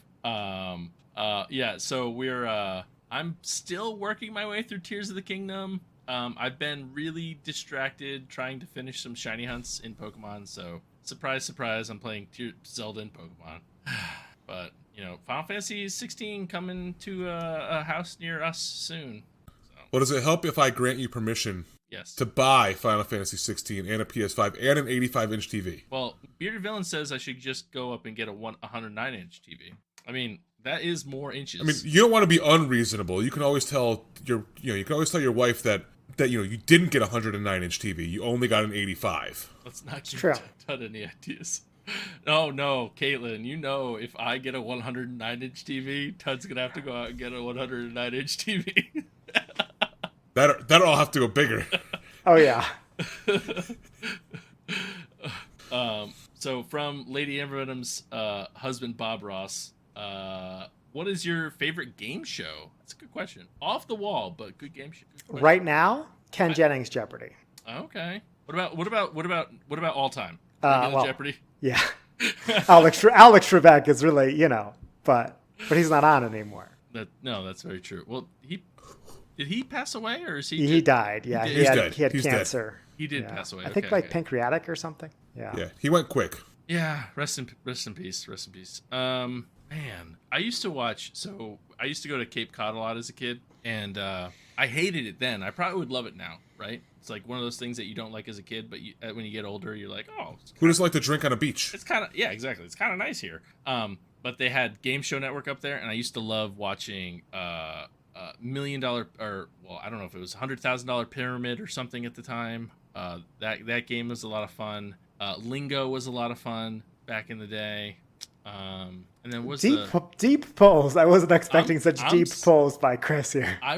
Yeah. So I'm still working my way through Tears of the Kingdom. I've been really distracted trying to finish some shiny hunts in Pokemon. So surprise, surprise, I'm playing Zelda in Pokemon. But Final Fantasy 16 coming to a house near us soon. So. Well, does it help if I grant you permission? Yes. To buy Final Fantasy 16 and a PS5 and an 85-inch TV? Well, Bearded Villain says I should just go up and get a 109-inch TV. I mean, that is more inches. I mean, you don't want to be unreasonable. You can always tell your wife that you didn't get a 109-inch TV. You only got an 85. Let's not give Tud any ideas. No, Caitlin, if I get a 109-inch TV, Tud's going to have to go out and get a 109-inch TV. That'll all have to go bigger. Oh, yeah. So from Lady Ambervenom's husband, Bob Ross, what is your favorite game show? That's a good question. Off the wall, but good game show. Good right now, Ken Jennings Jeopardy. Okay. What about all time? Jeopardy? Yeah. Alex Trebek is really, but he's not on anymore. That's very true. Well, did he pass away or is he? He died. Yeah, he had cancer. Dead. He did pass away. I think pancreatic or something. Yeah. Yeah, he went quick. Yeah, rest in peace. Rest in peace. Man, I used to go to Cape Cod a lot as a kid, and I hated it then. I probably would love it now, right? It's like one of those things that you don't like as a kid, but when you get older, you're like, oh. Who doesn't like to drink on a beach? It's kind of, yeah, exactly. It's kind of nice here. But they had Game Show Network up there, and I used to love watching $1 million, or well, I don't know if it was $100,000 Pyramid or something at the time. That game was a lot of fun. Lingo was a lot of fun back in the day. And then deep polls. I wasn't expecting such deep polls by Chris here. I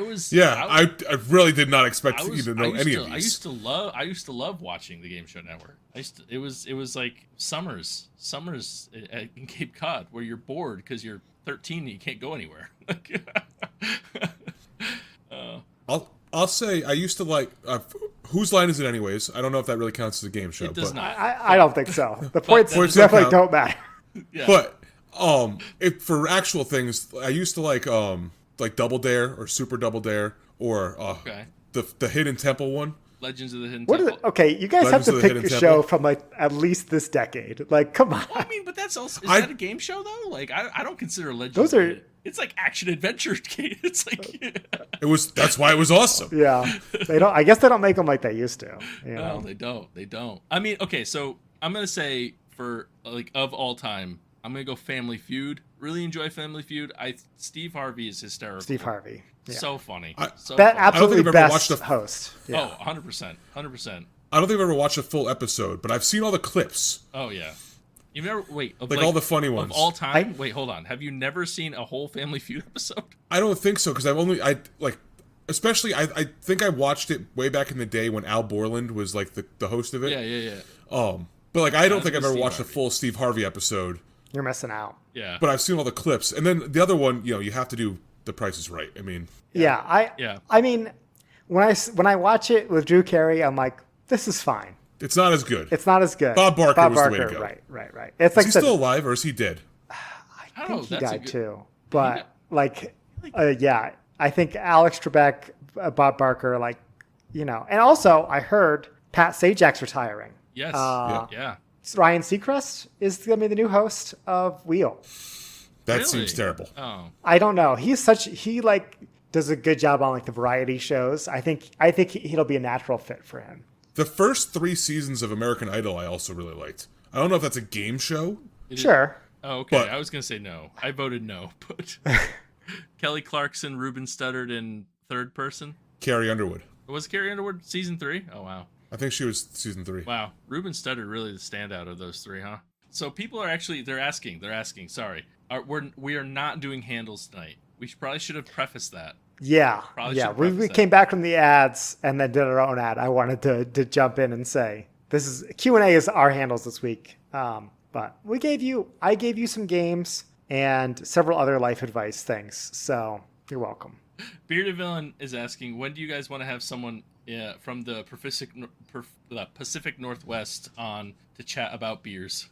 really did not expect you to know any of these. I used to love watching the Game Show Network. It was like summers in Cape Cod where you're bored because you're 13 and you can't go anywhere. I'll say I used to like Whose Line Is It Anyways? I don't know if that really counts as a game show. It does not. I don't think so. The points definitely don't matter. Yeah. But if for actual things, I used to like Double Dare or Super Double Dare or the Hidden Temple one. Legends of the Hidden Temple. Okay, you guys have to pick a show from like at least this decade. Like, come on. Well, I mean, but that's also that a game show though? Like, I don't consider Legends. It's like action adventure game. It's like That's why it was awesome. Yeah, they don't. I guess they don't make them like they used to. No, they don't. They don't. I mean, okay, so I'm gonna say for like of all time, I'm gonna go Family Feud. Really enjoy Family Feud. Steve Harvey is hysterical. Steve Harvey, so funny. Absolutely best host. Yeah. Oh, 100%. I don't think I've ever watched a full episode, but I've seen all the clips. Oh yeah. You've never all the funny ones of all time. Wait, hold on. Have you never seen a whole Family Feud episode? I don't think so because especially I think I watched it way back in the day when Al Borland was like the host of it. Yeah. But like I don't think I've ever watched a full Steve Harvey episode. You're missing out. Yeah. But I've seen all the clips, and then the other one, you have to do The Price Is Right. I mean. Yeah. I mean, when I watch it with Drew Carey, I'm like, this is fine. It's not as good. Bob Barker was the way to go. Right. It's is he still alive or is he dead? I think he died too. But I think Alex Trebek, Bob Barker, and also I heard Pat Sajak's retiring. Yes. Yeah. Ryan Seacrest is going to be the new host of Wheel. That seems terrible. Oh. I don't know. He does a good job on like the variety shows. I think he'll be a natural fit for him. The first 3 seasons of American Idol I also really liked. I don't know if that's a game show. Sure. Oh, okay. But I was going to say no. I voted no, but Kelly Clarkson, Ruben Studdard, and third person? Carrie Underwood. Was Carrie Underwood season 3? Oh, wow. I think she was season 3. Wow. Ruben Studdard really the standout of those 3, huh? So people are actually, they're asking, sorry. We are not doing handles tonight. We probably should have prefaced that. Yeah. We came back from the ads and then did our own ad. I wanted to jump in and say, this is Q&A is our handles this week. But I gave you some games and several other life advice things. So you're welcome. Bearded Villain is asking, when do you guys want to have someone from the Pacific Northwest on to chat about beers?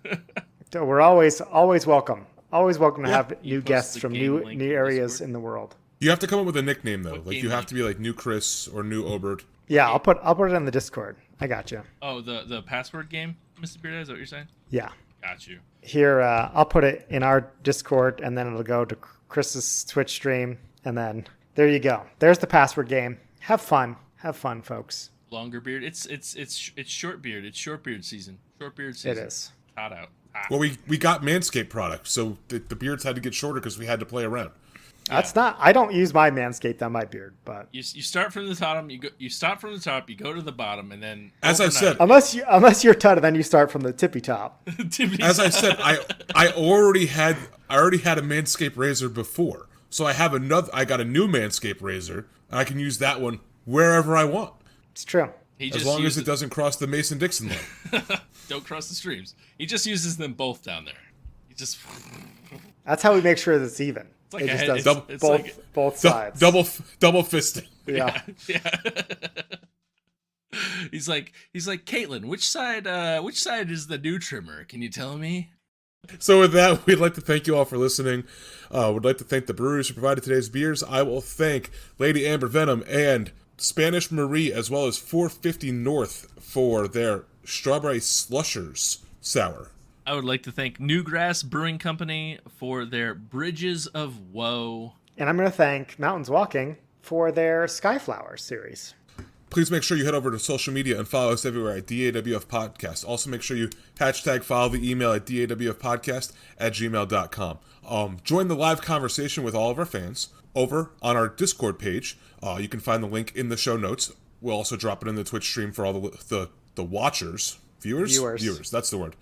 So we're always welcome. Always welcome to have new guests from new areas in the world. You have to come up with a nickname though. Like you have to be like New Chris or New Obert. Yeah, I'll put it in the Discord. I got you. Oh, the password game, Mr. Bearded, is that what you're saying? Yeah. Got you. Here, I'll put it in our Discord, and then it'll go to Chris's Twitch stream, and then there you go. There's the password game. Have fun, folks. Longer beard. It's short beard. It's short beard season. Short beard season. It is. Hot out. Hot. Well, we got Manscaped products, so the beards had to get shorter because we had to play around. That's not. I don't use my Manscaped on my beard, but you start from the top. You start from the top. You go to the bottom, and then as I said, unless you're Tud, then you start from the tippy top. As I said, I already had a Manscaped razor before, so I got a new Manscaped razor, and I can use that one wherever I want. It's true. As long as it doesn't cross the Mason-Dixon line. Don't cross the streams. He just uses them both down there. That's how we make sure that it's even. Like it just does both sides. Double fisting. Yeah. He's like, Caitlin, which side is the new trimmer? Can you tell me? So with that, we'd like to thank you all for listening. We'd like to thank the brewers who provided today's beers. I will thank Lady Amber Venom and Spanish Marie, as well as 450 North for their strawberry slushers sour. I would like to thank Newgrass Brewing Company for their Bridges of Woe. And I'm going to thank Mountains Walking for their Skyflower series. Please make sure you head over to social media and follow us everywhere at DAWF Podcast. Also make sure you follow the email at dawfpodcast@gmail.com. Join the live conversation with all of our fans over on our Discord page. You can find the link in the show notes. We'll also drop it in the Twitch stream for all the watchers. Viewers, that's the word.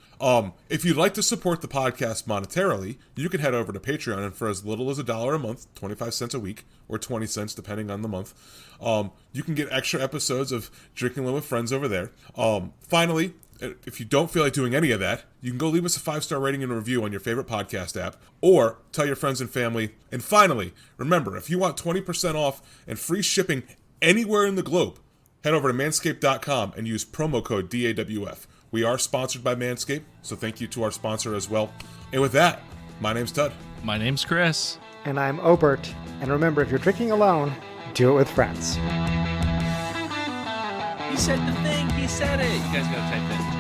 If you'd like to support the podcast monetarily, you can head over to Patreon, and for as little as $1 a month, 25 cents a week, or 20 cents depending on the month, you can get extra episodes of Drinking Alone with Friends over there. Finally, if you don't feel like doing any of that, you can go leave us a 5-star rating and a review on your favorite podcast app, or tell your friends and family. And finally, remember, if you want 20% off and free shipping anywhere in the globe, head over to manscaped.com and use promo code DAWF. We are sponsored by Manscaped, so thank you to our sponsor as well. And with that, my name's Tud. My name's Chris. And I'm Obert. And remember, if you're drinking alone, do it with friends. He said the thing. He said it. You guys gotta type that.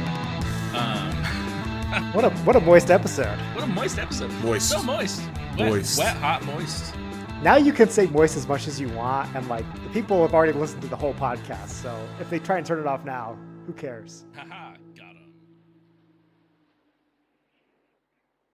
What a moist episode. What a moist episode. Moist. So moist. Wet, hot, moist. Now you can say moist as much as you want, and the people have already listened to the whole podcast, so if they try and turn it off now, who cares?